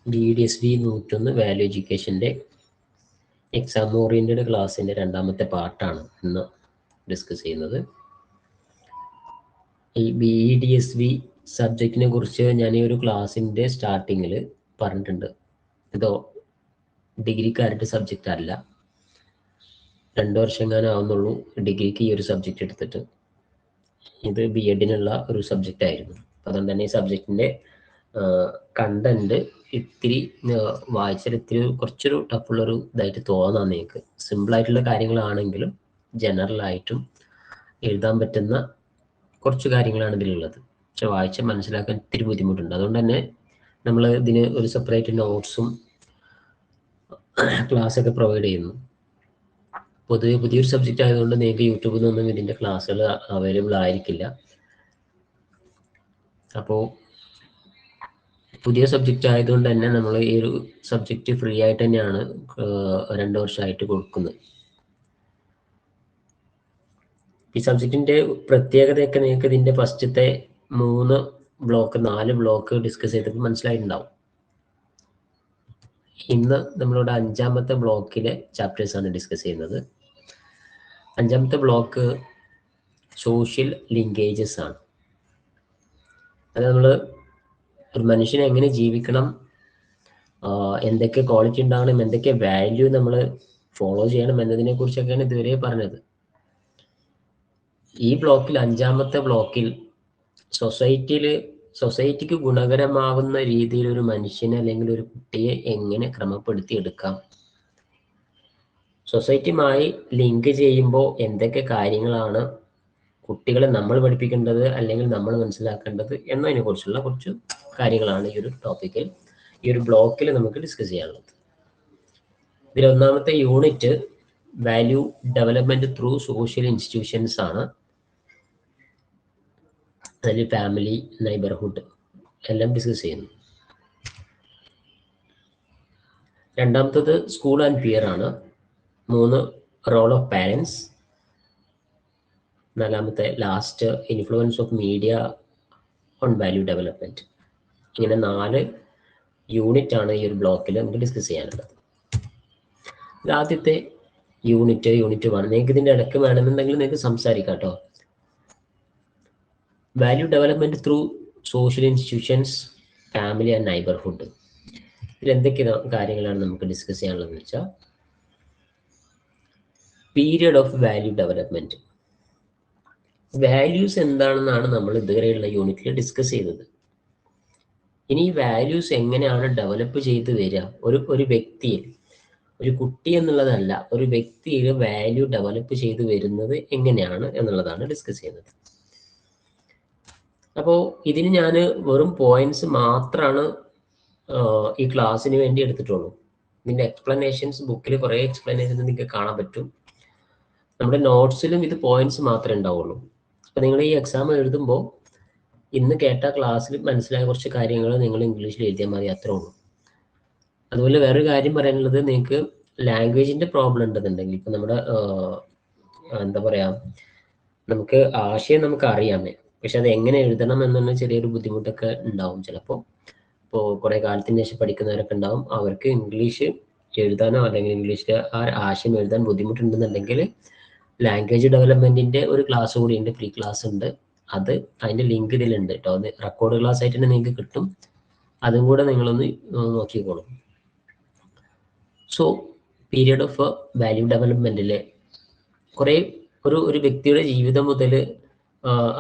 BDSV 101 value എഡ്യൂക്കേഷൻ്റെ exam oriented ക്ലാസ്സിൻ്റെ രണ്ടാമത്തെ പാർട്ടാണ് ഇന്ന് ഡിസ്കസ് ചെയ്യുന്നത്. ഈ BDSV സബ്ജക്റ്റിനെ കുറിച്ച് ഞാൻ ഈ ഒരു ക്ലാസ്സിൻ്റെ സ്റ്റാർട്ടിങ്ങിൽ പറഞ്ഞിട്ടുണ്ട്. ഇതോ ഡിഗ്രിക്കാരുടെ സബ്ജക്റ്റ് അല്ല, 2 വർഷം എങ്ങാനും ആവുന്നുള്ളൂ ഡിഗ്രിക്ക് ഈ ഒരു സബ്ജക്റ്റ് എടുത്തിട്ട്. ഇത് BEdനുള്ള ഒരു സബ്ജക്റ്റ് ആയിരുന്നു. അതുകൊണ്ട് തന്നെ ഈ സബ്ജക്റ്റിൻ്റെ കണ്ടന്റ് ഇത്തിരി വായിച്ചാൽ ഇത്തിരി കുറച്ചൊരു ടഫുള്ളൊരു ഇതായിട്ട് തോന്നാം നിങ്ങൾക്ക്. സിമ്പിളായിട്ടുള്ള കാര്യങ്ങളാണെങ്കിലും ജനറലായിട്ടും എഴുതാൻ പറ്റുന്ന കുറച്ച് കാര്യങ്ങളാണ് ഇതിലുള്ളത്. പക്ഷെ വായിച്ച് മനസ്സിലാക്കാൻ ഇത്തിരി ബുദ്ധിമുട്ടുണ്ട്. അതുകൊണ്ട് തന്നെ നമ്മൾ ഇതിന് ഒരു സെപ്പറേറ്റ് നോട്ട്സും ക്ലാസ്സൊക്കെ പ്രൊവൈഡ് ചെയ്യുന്നു. പൊതുവെ പുതിയൊരു സബ്ജക്റ്റ് ആയതുകൊണ്ട് നിങ്ങൾക്ക് യൂട്യൂബിൽ നിന്നൊന്നും ഇതിൻ്റെ ക്ലാസ്സുകൾ അവൈലബിൾ ആയിരിക്കില്ല. അപ്പോൾ പുതിയ സബ്ജക്റ്റ് ആയതുകൊണ്ട് തന്നെ നമ്മൾ ഈ ഒരു സബ്ജക്റ്റ് ഫ്രീ ആയിട്ട് തന്നെയാണ് 2 വർഷമായിട്ട് കൊടുക്കുന്നത്. ഈ സബ്ജക്റ്റിൻ്റെ പ്രത്യേകതയൊക്കെ നിങ്ങൾക്ക് ഇതിൻ്റെ ഫസ്റ്റത്തെ 4 ബ്ലോക്ക് ഡിസ്കസ് ചെയ്തപ്പോൾ മനസ്സിലായിട്ടുണ്ടാവും. ഇന്ന് നമ്മളുടെ 5ാമത്തെ ബ്ലോക്കിലെ ചാപ്റ്റേഴ്സാണ് ഡിസ്കസ് ചെയ്യുന്നത്. 5ാമത്തെ ബ്ലോക്ക് സോഷ്യൽ ലിങ്കേജസ് ആണ്. അത് നമ്മൾ ഒരു മനുഷ്യനെ എങ്ങനെ ജീവിക്കണം, എന്തൊക്കെ ക്വാളിറ്റി ഉണ്ടാകണം, എന്തൊക്കെ വാല്യൂ നമ്മൾ ഫോളോ ചെയ്യണം എന്നതിനെ കുറിച്ചൊക്കെയാണ് ഇതുവരെ പറഞ്ഞത്. ഈ ബ്ലോക്കിൽ 5ാമത്തെ ബ്ലോക്കിൽ സൊസൈറ്റിക്ക് ഗുണകരമാകുന്ന രീതിയിൽ ഒരു മനുഷ്യനെ അല്ലെങ്കിൽ ഒരു കുട്ടിയെ എങ്ങനെ ക്രമപ്പെടുത്തി എടുക്കാം, സൊസൈറ്റിയുമായി ലിങ്ക് ചെയ്യുമ്പോൾ എന്തൊക്കെ കാര്യങ്ങളാണ് കുട്ടികളെ നമ്മൾ പഠിപ്പിക്കേണ്ടത് അല്ലെങ്കിൽ നമ്മൾ മനസ്സിലാക്കേണ്ടത് എന്നതിനെ കുറിച്ചുള്ള കുറച്ച് കാര്യങ്ങളാണ് ഈ ഒരു ടോപ്പിക്കിൽ, ഈ ഒരു ബ്ലോക്കിൽ നമുക്ക് ഡിസ്കസ് ചെയ്യാനുള്ളത്. ഇതിൽ 1ാമത്തെ unit value development through social institutions ആണ്. അതിൽ ഫാമിലി, നൈബർഹുഡ് എല്ലാം ഡിസ്കസ് ചെയ്യുന്നു. 2ാമത്തത് സ്കൂൾ ആൻഡ് പിയർ ആണ്. 3 റോൾ ഓഫ് പാരൻസ്. 4ാമത്തെ last influence of media on value development. ഇങ്ങനെ 4 യൂണിറ്റ് ആണ് ഈ ഒരു ബ്ലോക്കിൽ നമുക്ക് ഡിസ്കസ് ചെയ്യാനുള്ളത്. ഇത് ആദ്യത്തെ യൂണിറ്റ് 1. നിങ്ങൾക്ക് ഇതിൻ്റെ ഇടയ്ക്ക് വേണമെന്നുണ്ടെങ്കിൽ നിങ്ങൾക്ക് സംസാരിക്കാം കേട്ടോ. Value development through social institutions, family and neighbourhood. ഇതിൽ എന്തൊക്കെ കാര്യങ്ങളാണ് നമുക്ക് ഡിസ്കസ് ചെയ്യാനുള്ളതെന്ന് വെച്ചാൽ, period of value development. Values എന്താണെന്നാണ് നമ്മൾ ഇതുവരെയുള്ള യൂണിറ്റിൽ ഡിസ്കസ് ചെയ്തത്. ഇനി ഈ വാല്യൂസ് എങ്ങനെയാണ് ഡെവലപ്പ് ചെയ്ത് വരിക, ഒരു വ്യക്തിയിൽ, ഒരു കുട്ടി എന്നുള്ളതല്ല, ഒരു വ്യക്തിയിൽ വാല്യൂ ഡെവലപ്പ് ചെയ്ത് വരുന്നത് എങ്ങനെയാണ് എന്നുള്ളതാണ് ഡിസ്കസ് ചെയ്യുന്നത്. അപ്പോൾ ഇതിന് ഞാൻ വെറും പോയിന്റ്സ് മാത്രമാണ് ഈ ക്ലാസ്സിന് വേണ്ടി എടുത്തിട്ടുള്ളൂ. ഇതിൻ്റെ എക്സ്പ്ലനേഷൻസ് ബുക്കിൽ കുറേ എക്സ്പ്ലനേഷൻസ് നിങ്ങൾക്ക് കാണാൻ പറ്റും. നമ്മുടെ നോട്ട്സിലും ഇത് പോയിന്റ്സ് മാത്രമേ ഉണ്ടാവുള്ളൂ. അപ്പോൾ നിങ്ങൾ ഈ എക്സാം എഴുതുമ്പോൾ ഇന്ന് കേട്ട ക്ലാസ്സിൽ മനസ്സിലായ കുറച്ച് കാര്യങ്ങൾ നിങ്ങൾ ഇംഗ്ലീഷിൽ എഴുതിയാൽ മതി, അത്രേ ഉള്ളൂ. അതുപോലെ വേറൊരു കാര്യം പറയാനുള്ളത്, നിങ്ങൾക്ക് ലാംഗ്വേജിൻ്റെ പ്രോബ്ലം ഉണ്ടെന്നുണ്ടെങ്കിൽ, ഇപ്പം നമ്മുടെ എന്താ പറയുക, നമുക്ക് ആശയം നമുക്ക് അറിയാമേ, പക്ഷെ അത് എങ്ങനെ എഴുതണം എന്നുള്ള ചെറിയൊരു ബുദ്ധിമുട്ടൊക്കെ ഉണ്ടാവും ചിലപ്പോൾ. ഇപ്പോൾ കുറേ കാലത്തിന് ശേഷം പഠിക്കുന്നവരൊക്കെ ഉണ്ടാവും, അവർക്ക് ഇംഗ്ലീഷ് എഴുതാനോ അല്ലെങ്കിൽ ഇംഗ്ലീഷിൽ ആ ആശയം എഴുതാൻ ബുദ്ധിമുട്ടുണ്ടെന്നുണ്ടെങ്കിൽ ലാംഗ്വേജ് ഡെവലപ്മെൻറ്റിൻ്റെ ഒരു ക്ലാസ് കൂടി ഉണ്ട്, ഫ്രീ ക്ലാസ് ഉണ്ട്. അതിൻ്റെ ലിങ്ക് ഇതിലുണ്ട് കേട്ടോ. അത് റെക്കോർഡ് ക്ലാസ് ആയിട്ട് തന്നെ നിങ്ങൾക്ക് കിട്ടും. അതും കൂടെ നിങ്ങളൊന്ന് നോക്കിക്കോളും. സോ പീരിയഡ് ഓഫ് വാല്യൂ ഡെവലപ്മെൻറ്റിലെ കുറേ ഒരു വ്യക്തിയുടെ ജീവിതം മുതൽ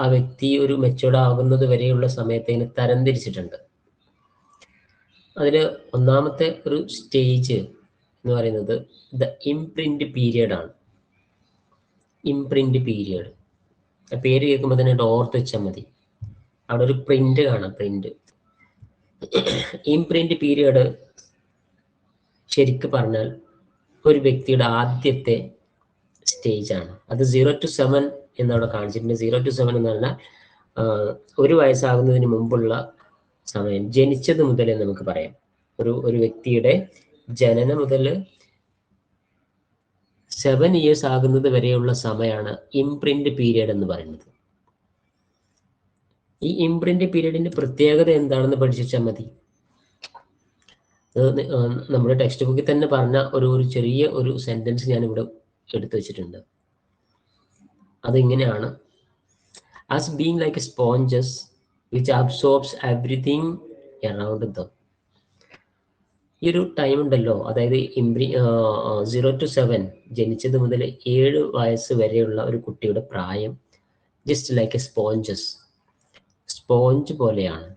ആ വ്യക്തി ഒരു മെച്ചൂർഡ് ആകുന്നത് വരെയുള്ള സമയത്തെ ഇങ്ങനെ തരംതിരിച്ചിട്ടുണ്ട്. അതിൽ 1ാമത്തെ ഒരു സ്റ്റേജ് എന്ന് പറയുന്നത് ദ ഇംപ്രിന്റ് പീരിയഡ് ആണ്. ഇംപ്രിന്റ് പീരിയഡ് പേര് കേൾക്കുമ്പോൾ തന്നെ ഓർത്ത് വെച്ചാൽ മതി. അവിടെ ഒരു പ്രിന്റ് കാണാം, പ്രിന്റ്. ഇംപ്രിന്റ് പീരിയഡ് ശരിക്ക് പറഞ്ഞാൽ ഒരു വ്യക്തിയുടെ ആദ്യത്തെ സ്റ്റേജ് ആണ്. അത് 0 to 7 എന്നവിടെ കാണിച്ചിട്ടുണ്ട്. 0 to 7 എന്ന് പറഞ്ഞാൽ 1 വയസ്സാകുന്നതിന് മുമ്പുള്ള സമയം, ജനിച്ചത് മുതൽ നമുക്ക് പറയാം. ഒരു വ്യക്തിയുടെ ജനനം മുതൽ 7 years ആകുന്നത് വരെയുള്ള സമയമാണ് ഇംപ്രിന്റ് പീരിയഡ് എന്ന് പറയുന്നത്. ഈ ഇംപ്രിന്റ് പീരിയഡിന്റെ പ്രത്യേകത എന്താണെന്ന് പഠിച്ചാൽ മതി. അത് നമ്മുടെ ടെക്സ്റ്റ് ബുക്കിൽ തന്നെ പറഞ്ഞ ഒരു ചെറിയ ഒരു സെന്റൻസ് ഞാനിവിടെ എടുത്തു വെച്ചിട്ടുണ്ട്. അതിങ്ങനെയാണ്: as being like a sponges which absorbs everything around dum. ഈ ഒരു ടൈം ഉണ്ടല്ലോ, അതായത് 0 to 7, ജനിച്ചത് മുതൽ 7 വയസ്സ് വരെയുള്ള ഒരു കുട്ടിയുടെ പ്രായം just like a sponges, sponge പോലെയാണ്.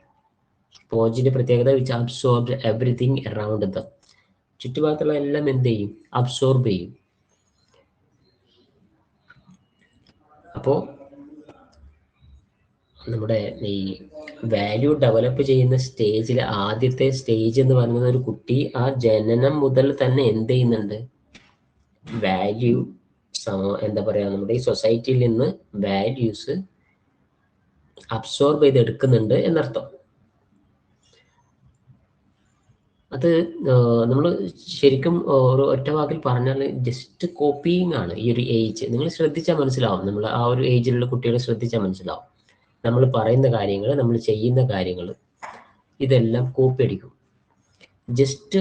സ്പോഞ്ചിന്റെ പ്രത്യേകത which absorb everything around them, ചുറ്റുഭാഗത്തുള്ള എല്ലാം എന്ത് ചെയ്യും? അബ്സോർബ് ചെയ്യും. അപ്പോൾ നമ്മുടെ ഈ വാല്യൂ ഡെവലപ്പ് ചെയ്യുന്ന സ്റ്റേജിൽ ആദ്യത്തെ സ്റ്റേജ് എന്ന് പറയുന്നത് ഒരു കുട്ടി ആ ജനനം മുതൽ തന്നെ എന്ത് ചെയ്യുന്നുണ്ട്? വാല്യൂ, എന്താ പറയാ, നമ്മുടെ ഈ സൊസൈറ്റിയിൽ നിന്ന് വാല്യൂസ് അബ്സോർബ് ചെയ്തെടുക്കുന്നുണ്ട് എന്നർത്ഥം. അത് നമ്മൾ ശരിക്കും ഒരു ഒറ്റ വാക്കിൽ പറഞ്ഞാൽ ജസ്റ്റ് കോപ്പിയിങ് ആണ് ഈ ഒരു ഏജ്. നിങ്ങൾ ശ്രദ്ധിച്ചാൽ മനസ്സിലാവും, നമ്മൾ ആ ഒരു ഏജിലുള്ള കുട്ടികളെ ശ്രദ്ധിച്ചാൽ മനസ്സിലാവും. നമ്മൾ പറയുന്ന കാര്യങ്ങൾ, നമ്മൾ ചെയ്യുന്ന കാര്യങ്ങൾ, ഇതെല്ലാം കോപ്പി അടിക്കും. ജസ്റ്റ്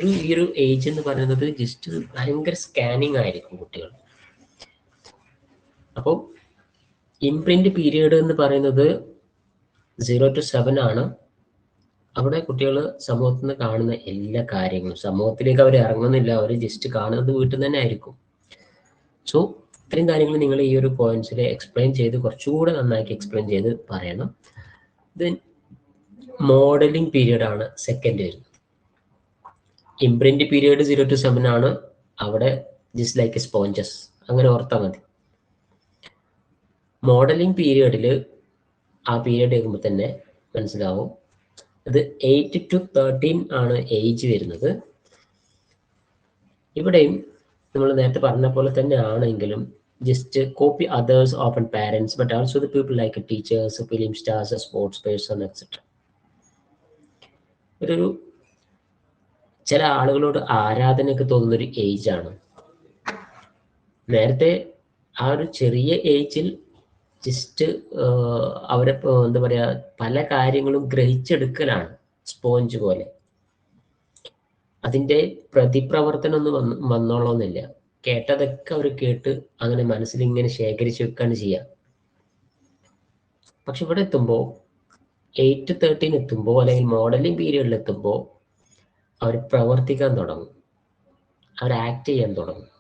ഈ ഒരു ഏജ് എന്ന് പറയുന്നത് ജസ്റ്റ് ഭയങ്കര സ്കാനിങ് ആയിരിക്കും കുട്ടികൾ. അപ്പോൾ ഇംപ്രിന്റ് പീരിയഡ് എന്ന് പറയുന്നത് 0 to 7 ആണ്. അവിടെ കുട്ടികൾ സമൂഹത്തിൽ നിന്ന് കാണുന്ന എല്ലാ കാര്യങ്ങളും, സമൂഹത്തിലേക്ക് അവർ ഇറങ്ങുന്നില്ല, അവർ ജസ്റ്റ് കാണുന്നത് വീട്ടിൽ തന്നെ ആയിരിക്കും. സോ ഇത്രയും കാര്യങ്ങൾ നിങ്ങൾ ഈ ഒരു പോയിന്റ്സിൽ എക്സ്പ്ലെയിൻ ചെയ്ത് കുറച്ചുകൂടെ നന്നാക്കി എക്സ്പ്ലെയിൻ ചെയ്ത് പറയണം. ദെൻ മോഡലിംഗ് പീരിയഡ് ആണ് സെക്കൻഡ് വരുന്നത്. ഇംപ്രിന്റ് പീരിയഡ് 0 to 7 ആണ്. അവിടെ ജസ്റ്റ് ലൈക്ക് എ സ്പോഞ്ചസ്, അങ്ങനെ ഓർത്താൽ മതി. മോഡലിംഗ് പീരിയഡിൽ ആ പീരിയഡ് കേൾക്കുമ്പോൾ തന്നെ മനസ്സിലാവും, അത് 8 to 13 ആണ് ഏജ് വരുന്നത്. ഇവിടെയും നമ്മൾ നേരത്തെ പറഞ്ഞ പോലെ തന്നെ ആണെങ്കിലും just copy others, open parents, but also the people like teachers, film stars, sports person etcetera. ഒരു ചില ആളുകളോട് ആരാധനയൊക്കെ തോന്നുന്നൊരു ഏജാണ്. നേരത്തെ ആ ഒരു ചെറിയ ഏജിൽ ജസ്റ്റ് അവരെ എന്താ പറയാ, പല കാര്യങ്ങളും ഗ്രഹിച്ചെടുക്കലാണ്, സ്പോഞ്ച് പോലെ. അതിൻ്റെ പ്രതിപ്രവർത്തനം ഒന്നും വന്നോളന്നില്ല. കേട്ടതൊക്കെ അവർ കേട്ട് അങ്ങനെ മനസ്സിൽ ഇങ്ങനെ ശേഖരിച്ച് വെക്കാണ് ചെയ്യുക. പക്ഷെ ഇവിടെ എത്തുമ്പോൾ 8 to 13 എത്തുമ്പോൾ, അല്ലെങ്കിൽ മോഡലിംഗ് പീരിയഡിൽ എത്തുമ്പോൾ അവർ പ്രവർത്തിക്കാൻ തുടങ്ങും, അവർ ആക്ട് ചെയ്യാൻ തുടങ്ങും.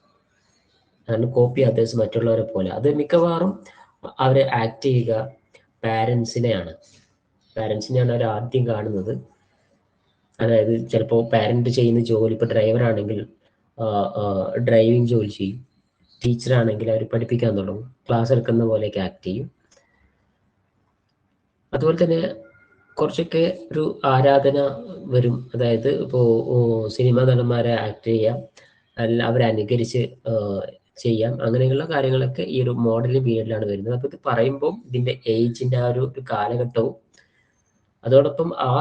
അതാണ് കോപ്പി അതേഴ്സ്, മറ്റുള്ളവരെ പോലെ. അത് മിക്കവാറും അവർ ആക്ട് ചെയ്യുക പാരൻസിനെയാണ് അവർ ആദ്യം കാണുന്നത്. അതായത് ചിലപ്പോൾ പാരന്റ് ചെയ്യുന്ന ജോലി, ഇപ്പോൾ ഡ്രൈവർ ആണെങ്കിൽ ഡ്രൈവിംഗ് ജോലി ചെയ്യും, ടീച്ചറാണെങ്കിൽ അവർ പഠിപ്പിക്കാൻ തുടങ്ങും, ക്ലാസ് എടുക്കുന്ന പോലെയൊക്കെ ആക്ട് ചെയ്യും. അതുപോലെ തന്നെ കുറച്ചൊക്കെ ഒരു ആരാധന വരും. അതായത് ഇപ്പോൾ സിനിമാ നടന്മാരെ ആക്ട് ചെയ്യാം, അല്ല അവരെ അനുകരിച്ച് ചെയ്യാം, അങ്ങനെയുള്ള കാര്യങ്ങളൊക്കെ ഈ ഒരു മോഡലിംഗ് പീരീഡിലാണ് വരുന്നത്. അപ്പോൾ ഇത് പറയുമ്പോൾ ഇതിൻ്റെ ഏജിൻ്റെ ആ ഒരു കാലഘട്ടവും അതോടൊപ്പം ആ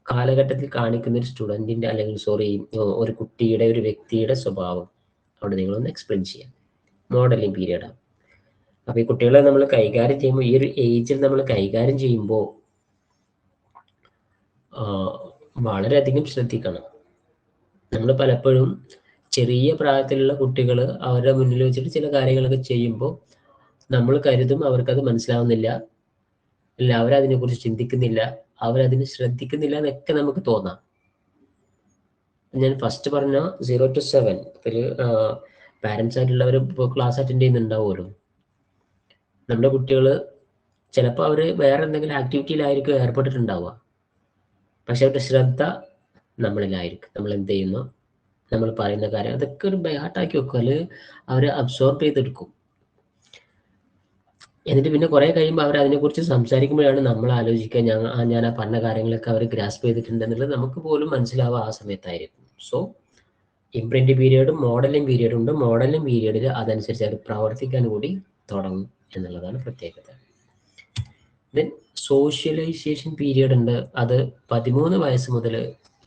കാലഘട്ടത്തിൽ കാണിക്കുന്ന ഒരു സ്റ്റുഡൻറ്റിൻ്റെ, അല്ലെങ്കിൽ ഒരു കുട്ടിയുടെ, ഒരു വ്യക്തിയുടെ സ്വഭാവം അവിടെ നിങ്ങളൊന്ന് എക്സ്പ്ലെയിൻ ചെയ്യാം. മോഡലിംഗ് പീരീഡാണ്. അപ്പോൾ ഈ കുട്ടികളെ നമ്മൾ കൈകാര്യം ചെയ്യുമ്പോൾ, ഈ ഒരു ഏജിൽ നമ്മൾ കൈകാര്യം ചെയ്യുമ്പോൾ വളരെയധികം ശ്രദ്ധിക്കണം. നമ്മൾ പലപ്പോഴും ചെറിയ പ്രായത്തിലുള്ള കുട്ടികൾ അവരുടെ മുന്നിൽ വെച്ചിട്ട് ചില കാര്യങ്ങളൊക്കെ ചെയ്യുമ്പോൾ നമ്മൾ കരുതും അവർക്കത് മനസ്സിലാവുന്നില്ല, അല്ല അവരതിനെക്കുറിച്ച് ചിന്തിക്കുന്നില്ല, അവരതിന് ശ്രദ്ധിക്കുന്നില്ല എന്നൊക്കെ നമുക്ക് തോന്നാം. ഞാൻ ഫസ്റ്റ് പറഞ്ഞ 0 to 7 ഒരു പാരൻസ് ആയിട്ടുള്ളവർ ഇപ്പോൾ ക്ലാസ് അറ്റൻഡ് ചെയ്യുന്നുണ്ടാവുമല്ലോ. നമ്മുടെ കുട്ടികൾ ചിലപ്പോൾ അവർ വേറെ എന്തെങ്കിലും ആക്ടിവിറ്റിയിലായിരിക്കും ഏർപ്പെട്ടിട്ടുണ്ടാവുക, പക്ഷെ അവരുടെ ശ്രദ്ധ നമ്മളിലായിരിക്കും. നമ്മൾ എന്ത് ചെയ്യുന്നു, നമ്മൾ പറയുന്ന കാര്യം അതൊക്കെ ഒരു ബൈഹാർട്ടാക്കി വെക്കും, അല്ലെങ്കിൽ അവർ അബ്സോർബ് ചെയ്തെടുക്കും. എന്നിട്ട് പിന്നെ കുറെ കഴിയുമ്പോൾ അവർ അതിനെക്കുറിച്ച് സംസാരിക്കുമ്പോഴാണ് നമ്മൾ ആലോചിക്കുക, ഞാൻ ആ പറഞ്ഞ കാര്യങ്ങളൊക്കെ അവർ ഗ്രാസ്പ് ചെയ്തിട്ടുണ്ട് എന്നുള്ളത് നമുക്ക് പോലും മനസ്സിലാവുക ആ സമയത്തായിരിക്കും. സോ ഇംപ്രിന്റ് പീരിയഡും മോഡലിംഗ് പീരിയഡും ഉണ്ട്. മോഡലിംഗ് പീരിയഡിൽ അതനുസരിച്ച് അവർ പ്രവർത്തിക്കാൻ കൂടി തുടങ്ങും എന്നുള്ളതാണ് പ്രത്യേകത. ദെൻ സോഷ്യലൈസേഷൻ പീരിയഡ് ഉണ്ട്. അത് 13 വയസ്സ് മുതൽ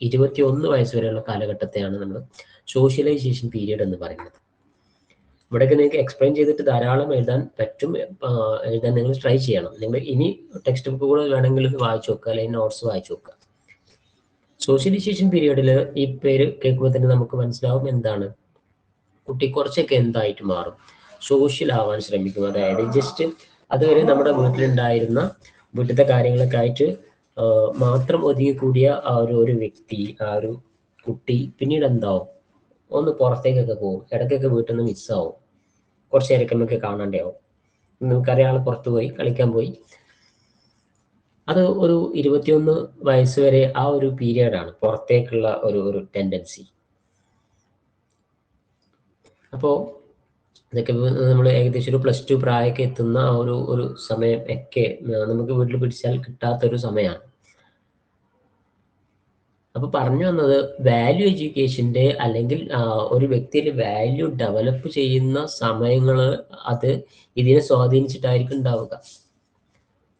21 വയസ്സ് വരെയുള്ള കാലഘട്ടത്തെയാണ് നമ്മൾ സോഷ്യലൈസേഷൻ പീരിയഡ് എന്ന് പറയുന്നത്. ഇവിടെയൊക്കെ നിങ്ങൾക്ക് എക്സ്പ്ലെയിൻ ചെയ്തിട്ട് ധാരാളം എഴുതാൻ പറ്റും. എഴുതാൻ നിങ്ങൾ ട്രൈ ചെയ്യണം. നിങ്ങൾ ഇനി ടെക്സ്റ്റ് ബുക്ക് കൂടെ വേണമെങ്കിൽ വായിച്ചു നോക്കുക, അല്ലെങ്കിൽ നോട്ട്സ് വായിച്ചു നോക്കുക. സോഷ്യലൈസേഷൻ പീരീഡിൽ ഈ പേര് കേൾക്കുമ്പോൾ തന്നെ നമുക്ക് മനസ്സിലാവും എന്താണ്, കുട്ടി കുറച്ചൊക്കെ എന്തായിട്ട് മാറും, സോഷ്യൽ ആവാൻ ശ്രമിക്കും. അതായത് ജസ്റ്റ് അതുവരെ നമ്മുടെ വീട്ടിലുണ്ടായിരുന്ന വീട്ടിലത്തെ കാര്യങ്ങളൊക്കെ ആയിട്ട് മാത്രം ഒതുങ്ങിക്കൂടിയ ആ ഒരു വ്യക്തി, ആ ഒരു കുട്ടി പിന്നീട് എന്താവും, ഒന്ന് പുറത്തേക്കൊക്കെ പോകും, ഇടയ്ക്കൊക്കെ വീട്ടിൽ നിന്ന് മിസ്സാവും, കുറച്ച് നേരമൊക്കെ നമുക്ക് കാണാണ്ടാവും. നമുക്കറിയാം ആൾ പുറത്തു പോയി കളിക്കാൻ പോയി. അത് ഒരു 21 വയസ്സ് വരെ ആ ഒരു പീരിയഡാണ് പുറത്തേക്കുള്ള ഒരു ടെൻഡൻസി. അപ്പോൾ ഇതൊക്കെ നമ്മൾ ഏകദേശം ഒരു +2 പ്രായമൊക്കെ എത്തുന്ന ആ ഒരു സമയം ഒക്കെ നമുക്ക് വീട്ടിൽ പിടിച്ചാൽ കിട്ടാത്തൊരു സമയമാണ്. അപ്പൊ പറഞ്ഞു വന്നത്, വാല്യൂ എഡ്യൂക്കേഷന്റെ അല്ലെങ്കിൽ ഒരു വ്യക്തിയിൽ വാല്യൂ ഡെവലപ്പ് ചെയ്യുന്ന സമയങ്ങൾ അത് ഇതിനെ സ്വാധീനിച്ചിട്ടായിരിക്കും ഉണ്ടാവുക.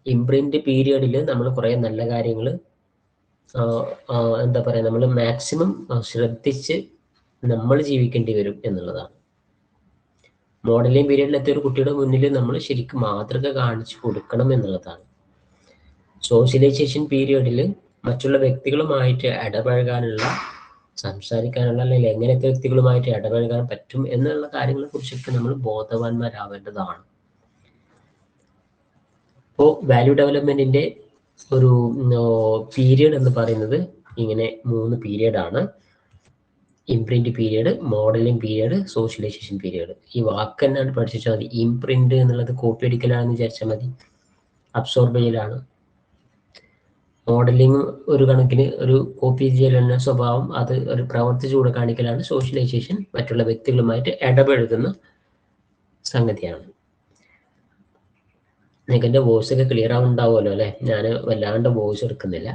ഇംപ്രിന്റ് പീരിയഡിൽ നമ്മൾ കുറേ നല്ല കാര്യങ്ങൾ എന്താ പറയുക, നമ്മൾ മാക്സിമം ശ്രദ്ധിച്ച് നമ്മൾ ജീവിക്കേണ്ടി വരും എന്നുള്ളതാണ്. മോഡലിംഗ് പീരിയഡിലെത്തിയ ഒരു കുട്ടിയുടെ മുന്നിൽ നമ്മൾ ശരിക്കും മാതൃക കാണിച്ചു കൊടുക്കണം എന്നുള്ളതാണ്. സോഷ്യലൈസേഷൻ പീരിയഡിൽ മറ്റുള്ള വ്യക്തികളുമായിട്ട് ഇടപഴകാനുള്ള, സംസാരിക്കാനുള്ള, അല്ലെങ്കിൽ എങ്ങനത്തെ വ്യക്തികളുമായിട്ട് ഇടപഴകാൻ പറ്റും എന്നുള്ള കാര്യങ്ങളെ കുറിച്ചൊക്കെ നമ്മൾ ബോധവാന്മാരാവേണ്ടതാണ്. അപ്പോൾ വാല്യൂ ഡെവലപ്മെന്റിന്റെ ഒരു പീരിയഡ് എന്ന് പറയുന്നത് ഇങ്ങനെ 3 പീരിയഡാണ്. Imprint period, modelling period, socialisation period. ഈ വാക്ക് തന്നെയാണ് പഠിച്ചാൽ മതി. ഇംപ്രിന്റ് എന്നുള്ളത് കോപ്പി അടിക്കലാണെന്ന് വിചാരിച്ചാൽ മതി, അബ്സോർബ് ചെയ്യലാണ്. മോഡലിംഗ് ഒരു കണക്കിന് ഒരു കോപ്പി ചെയ്യലെന്ന സ്വഭാവം, അത് ഒരു പ്രവർത്തിച്ചുകൂടെ കാണിക്കലാണ്. സോഷ്യലൈസേഷൻ മറ്റുള്ള വ്യക്തികളുമായിട്ട് ഇടപഴകുന്ന സംഗതിയാണ്. നിങ്ങൾക്ക് എൻ്റെ വോയിസ് ഒക്കെ ക്ലിയർ ആവുന്നുണ്ടാവുമല്ലോ അല്ലേ? ഞാൻ വല്ലാണ്ട് വോയിസ് എടുക്കുന്നില്ല.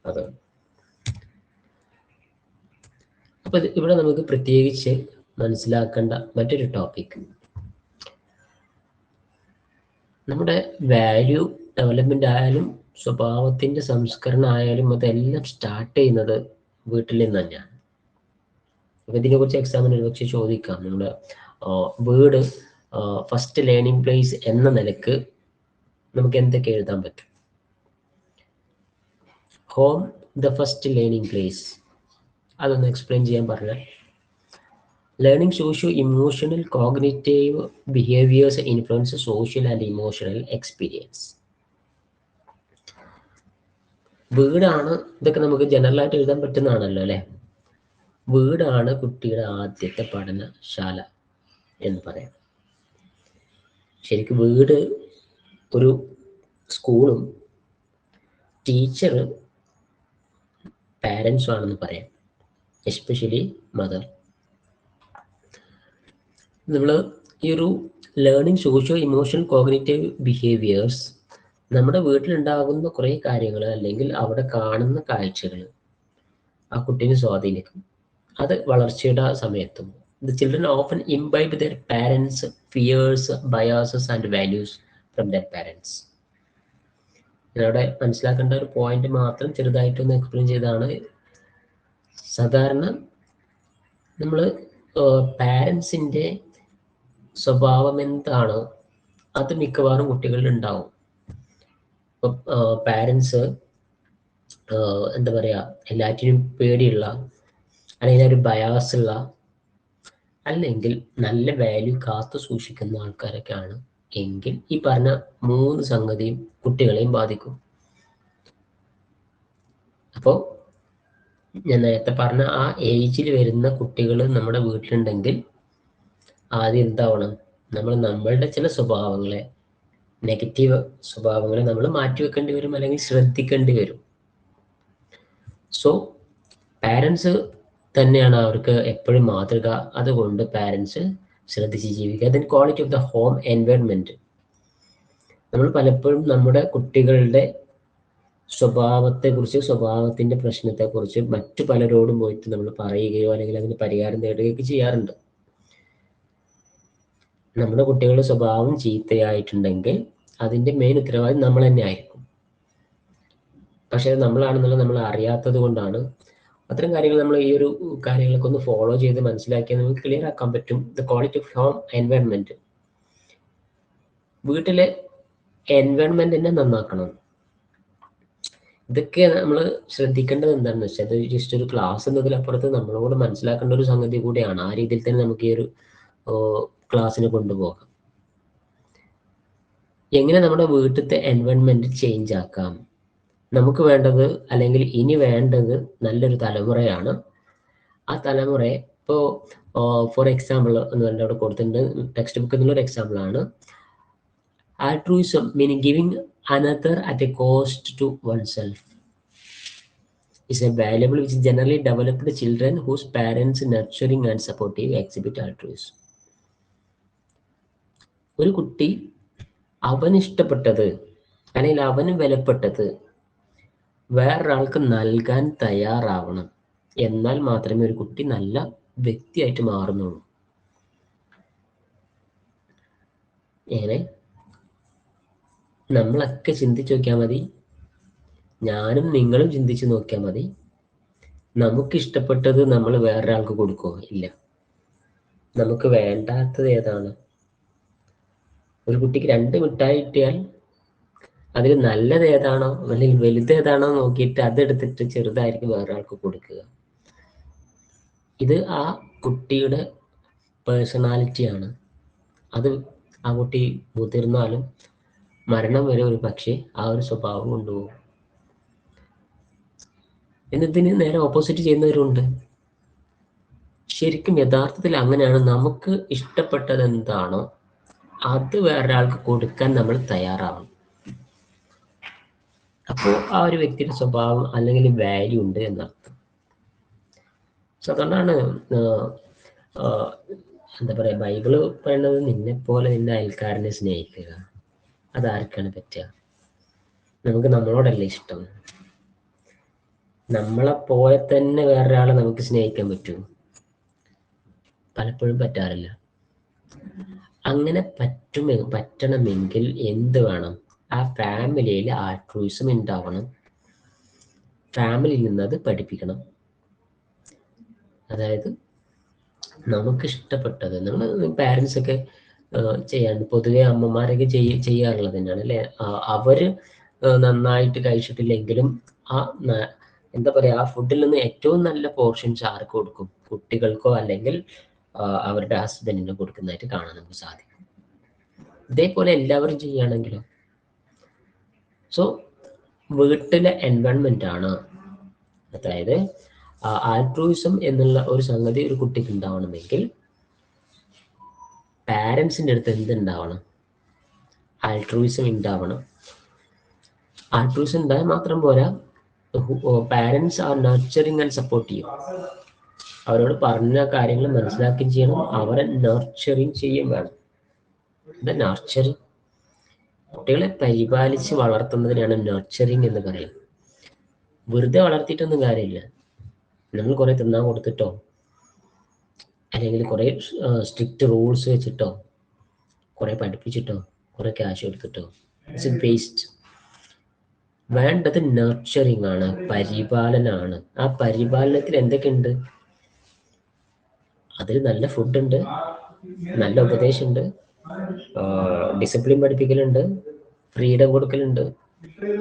അത് അപ്പൊ ഇവിടെ നമുക്ക് പ്രത്യേകിച്ച് മനസ്സിലാക്കേണ്ട മറ്റൊരു ടോപ്പിക്, നമ്മുടെ വാല്യൂ ഡെവലപ്മെന്റ് ആയാലും സ്വഭാവത്തിന്റെ സംസ്കരണം ആയാലും അതെല്ലാം സ്റ്റാർട്ട് ചെയ്യുന്നത് വീട്ടിൽ നിന്ന് തന്നെയാണ്. അപ്പൊ ഇതിനെക്കുറിച്ച് എക്സാമിന് ഒരുപക്ഷെ ചോദിക്കാം. നമ്മുടെ വീട് ഫസ്റ്റ് ലേണിംഗ് പ്ലേസ് എന്ന നിലക്ക് നമുക്ക് എന്തൊക്കെ എഴുതാൻ പറ്റും? Home the first learning place, അതൊന്ന് എക്സ്പ്ലെയിൻ ചെയ്യാൻ പറഞ്ഞാൽ. Learning socio emotional cognitive behaviours influence social and emotional experience. വീടാണ്, ഇതൊക്കെ നമുക്ക് ജനറൽ ആയിട്ട് എഴുതാൻ പറ്റുന്നതാണല്ലോ അല്ലെ. വീടാണ് കുട്ടിയുടെ ആദ്യത്തെ പഠനശാല എന്ന് പറയാം. ശരിക്കും വീട് ഒരു സ്കൂളും ടീച്ചർ പാരൻസും ആണെന്ന് പറയാം, എസ്പെഷ്യലി മദർ. നമ്മൾ ഈ ഒരു learning socio emotional cognitive behaviours, നമ്മുടെ വീട്ടിലുണ്ടാകുന്ന കുറേ കാര്യങ്ങൾ അല്ലെങ്കിൽ അവിടെ കാണുന്ന കാഴ്ചകൾ ആ കുട്ടീനെ സ്വാധീനിക്കും. അത് വളർച്ചയുടെ സമയത്തും. The children often imbibe their parents' fears, biases and values from their parents. ഇവിടെ മനസ്സിലാക്കേണ്ട ഒരു പോയിന്റ് മാത്രം ചെറുതായിട്ടൊന്ന് എക്സ്പ്ലെയിൻ ചെയ്താണ്. സാധാരണ നമ്മൾ പാരൻസിൻ്റെ സ്വഭാവം എന്താണോ അത് മിക്കവാറും കുട്ടികളിൽ ഉണ്ടാവും. ഇപ്പം പാരൻസ് എന്താ പറയുക, എല്ലാറ്റിനും പേടിയുള്ള, അല്ലെങ്കിൽ ഒരു ബയാസുള്ള, അല്ലെങ്കിൽ നല്ല വാല്യൂ കാത്തു സൂക്ഷിക്കുന്ന ആൾക്കാരൊക്കെയാണ് എങ്കിൽ ഈ പറഞ്ഞ 3 സംഗതിയും കുട്ടികളെയും ബാധിക്കും. അപ്പോൾ ഞാൻ നേരത്തെ പറഞ്ഞ ആ ഏജിൽ വരുന്ന കുട്ടികൾ നമ്മുടെ വീട്ടിലുണ്ടെങ്കിൽ ആദ്യം എന്താവണം, നമ്മളുടെ ചില സ്വഭാവങ്ങളെ, നെഗറ്റീവ് സ്വഭാവങ്ങളെ നമ്മൾ മാറ്റിവെക്കേണ്ടി വരും, അല്ലെങ്കിൽ ശ്രദ്ധിക്കേണ്ടി വരും. സോ പാരൻസ് തന്നെയാണ് അവർക്ക് എപ്പോഴും മാതൃക. അതുകൊണ്ട് പാരൻസ് ശ്രദ്ധിച്ച് ജീവിക്കുക. Then quality of the home environment. നമ്മൾ പലപ്പോഴും നമ്മുടെ കുട്ടികളുടെ സ്വഭാവത്തെക്കുറിച്ച്, സ്വഭാവത്തിന്റെ പ്രശ്നത്തെക്കുറിച്ച് മറ്റു പലരോടും പോയിട്ട് നമ്മൾ പറയുകയോ അല്ലെങ്കിൽ അതിന് പരിഹാരം നേടുകയൊക്കെ ചെയ്യാറുണ്ട്. നമ്മുടെ കുട്ടികളുടെ സ്വഭാവം ചീത്തയായിട്ടുണ്ടെങ്കിൽ അതിന്റെ മെയിൻ ഉത്തരവാദി നമ്മൾ തന്നെ ആയിരിക്കും. പക്ഷെ നമ്മളാണെന്നുള്ള നമ്മൾ അറിയാത്തത് കൊണ്ടാണ്. അത്തരം കാര്യങ്ങൾ നമ്മൾ ഈ ഒരു കാര്യങ്ങളൊക്കെ ഒന്ന് ഫോളോ ചെയ്ത് മനസ്സിലാക്കിയാൽ നമുക്ക് ക്ലിയർ ആക്കാൻ പറ്റും. The quality of home environment. വീട്ടിലെ എൻവയൺമെന്റ് തന്നെ നന്നാക്കണം. ഇതൊക്കെ നമ്മൾ ശ്രദ്ധിക്കേണ്ടത് എന്താണെന്ന് വെച്ചാൽ, അത് ജസ്റ്റ് ഒരു ക്ലാസ് എന്നതിലപ്പുറത്ത് നമ്മളോട് മനസ്സിലാക്കേണ്ട ഒരു സംഗതി കൂടിയാണ്. ആ രീതിയിൽ തന്നെ നമുക്ക് ഈ ഒരു ക്ലാസ്സിന് കൊണ്ടുപോകാം. എങ്ങനെ നമ്മുടെ വീട്ടിലത്തെ എൻവയൺമെന്റ് ചേഞ്ച് ആക്കാം? നമുക്ക് വേണ്ടത്, അല്ലെങ്കിൽ ഇനി വേണ്ടത്, നല്ലൊരു തലമുറയാണ്. ആ തലമുറയെ ഇപ്പോൾ ഫോർ എക്സാമ്പിൾ എന്ന് പറഞ്ഞാൽ അവിടെ കൊടുത്തിട്ടുണ്ട്, ടെക്സ്റ്റ് ബുക്കിൽ നിന്നുള്ള എക്സാമ്പിൾ ആണ്. Altruism meaning giving another at a cost to oneself is a valuable which generally developed children whose parents nurturing and supportive exhibit altruism. ഒരു കുട്ടി അവന് ഇഷ്ടപ്പെട്ടത് അല്ലെങ്കിൽ അവന് വിലപ്പെട്ടത് വേറൊരാൾക്ക് നൽകാൻ തയ്യാറാവണം. എന്നാൽ മാത്രമേ ഒരു കുട്ടി നല്ല വ്യക്തിയായിട്ട് മാറുന്നുള്ളൂ. എങ്ങനെ? നമ്മളൊക്കെ ചിന്തിച്ചു നോക്കിയാൽ മതി, ഞാനും നിങ്ങളും ചിന്തിച്ചു നോക്കിയാൽ മതി. നമുക്ക് ഇഷ്ടപ്പെട്ടത് നമ്മൾ വേറൊരാൾക്ക് കൊടുക്കുമോ? ഇല്ല. നമുക്ക് വേണ്ടാത്തത് ഏതാണ്? ഒരു കുട്ടിക്ക് 2 മിഠായി കിട്ടിയാൽ അതിൽ നല്ലത് ഏതാണോ അല്ലെങ്കിൽ വലുത് ഏതാണോ നോക്കിയിട്ട് അതെടുത്തിട്ട് ചെറുതായിരിക്കും വേറൊരാൾക്ക് കൊടുക്കുക. ഇത് ആ കുട്ടിയുടെ പേഴ്സണാലിറ്റിയാണ്. അത് ആ കുട്ടി മുതിർന്നാലും മരണം വരെ ഒരു പക്ഷേ ആ ഒരു സ്വഭാവം കൊണ്ടുപോകും. എന്നതിന് നേരെ ഓപ്പോസിറ്റ് ചെയ്യുന്നവരുണ്ട്. ശരിക്കും യഥാർത്ഥത്തിൽ അങ്ങനെയാണ്. നമുക്ക് ഇഷ്ടപ്പെട്ടത് എന്താണോ അത് വേറൊരാൾക്ക് കൊടുക്കാൻ നമ്മൾ തയ്യാറാവണം. അപ്പോൾ ആ ഒരു വ്യക്തിയുടെ സ്വഭാവം അല്ലെങ്കിൽ വാല്യൂ ഉണ്ട് എന്നർത്ഥം. സോ അതുകൊണ്ടാണ് എന്താ പറയുക, ബൈബിള് പറയുന്നത് നിന്നെ പോലെ നിന്റെ അയൽക്കാരനെ സ്നേഹിക്കുക. അതാർക്കാണ് പറ്റുക? നമുക്ക് നമ്മളോടല്ലേ ഇഷ്ടം. നമ്മളെപ്പോലെ തന്നെ വേറൊരാളെ നമുക്ക് സ്നേഹിക്കാൻ പറ്റുമോ? പലപ്പോഴും പറ്റാറില്ല. അങ്ങനെ പറ്റണമെങ്കിൽ എന്ത് വേണം? ആ ഫാമിലിയിൽ ആൾട്രൂയിസം ഉണ്ടാവണം. ഫാമിലിയിൽ നിന്നത് പഠിപ്പിക്കണം. അതായത് നമുക്കിഷ്ടപ്പെട്ടത് നമ്മൾ പാരൻസ് ഒക്കെ ചെയ്യാറുണ്ട്. പൊതുവെ അമ്മമാരൊക്കെ ചെയ്യാറുള്ളത് തന്നെയാണ് അല്ലേ. അവര് നന്നായിട്ട് കഴിച്ചിട്ടില്ലെങ്കിലും ആ എന്താ പറയാ, ആ ഫുഡിൽ നിന്ന് ഏറ്റവും നല്ല പോർഷൻസ് ആർക്ക് കൊടുക്കും? കുട്ടികൾക്കോ അല്ലെങ്കിൽ അവരുടെ ഹസ്ബൻഡിന് കൊടുക്കുന്നതായിട്ട് കാണാൻ നമുക്ക് സാധിക്കും. ഇതേപോലെ എല്ലാവരും ചെയ്യുകയാണെങ്കിലോ. സോ വീട്ടിലെ എൻവയൺമെന്റ് ആണ്, അതായത് ആൾട്രൂയിസം എന്നുള്ള ഒരു സംഗതി ഒരു കുട്ടിക്ക് ഉണ്ടാവണമെങ്കിൽ പാരൻസിൻ്റെ അടുത്ത് എന്തുണ്ടാവണം? ആൾട്രൂയിസം ഉണ്ടാവണം. ആൾട്രൂയിസം ഉണ്ടായാൽ മാത്രം പോരാ, parents R nurturing and support ചെയ്യും. അവരോട് പറഞ്ഞ കാര്യങ്ങൾ മനസ്സിലാക്കുകയും ചെയ്യണം, അവരെ നർച്ചറിങ് ചെയ്യും വേണം. എന്താ നർച്ചറിങ്? കുട്ടികളെ പരിപാലിച്ച് വളർത്തുന്നതിനാണ് നർച്ചറിങ് എന്ന് പറയുന്നത്. വെറുതെ വളർത്തിയിട്ടൊന്നും കാര്യമില്ല. നമ്മൾ കുറെ തിന്നാൻ കൊടുത്തിട്ടോ അല്ലെങ്കിൽ കുറെ സ്ട്രിക്റ്റ് റൂൾസ് വെച്ചിട്ടോ കുറെ പഠിപ്പിച്ചിട്ടോ കുറെ ക്യാഷ് കൊടുത്തിട്ടോ ഇറ്റ്സ് വേസ്റ്റ്. വേണ്ടത് നർച്ചറിങ് ആണ്, പരിപാലനമാണ്. ആ പരിപാലനത്തിൽ എന്തൊക്കെയുണ്ട്? അതിൽ നല്ല ഫുഡുണ്ട്, നല്ല ഉപദേശമുണ്ട്, ഡിസിപ്ലിൻ പഠിപ്പിക്കലുണ്ട്, ഫ്രീഡം കൊടുക്കലുണ്ട്.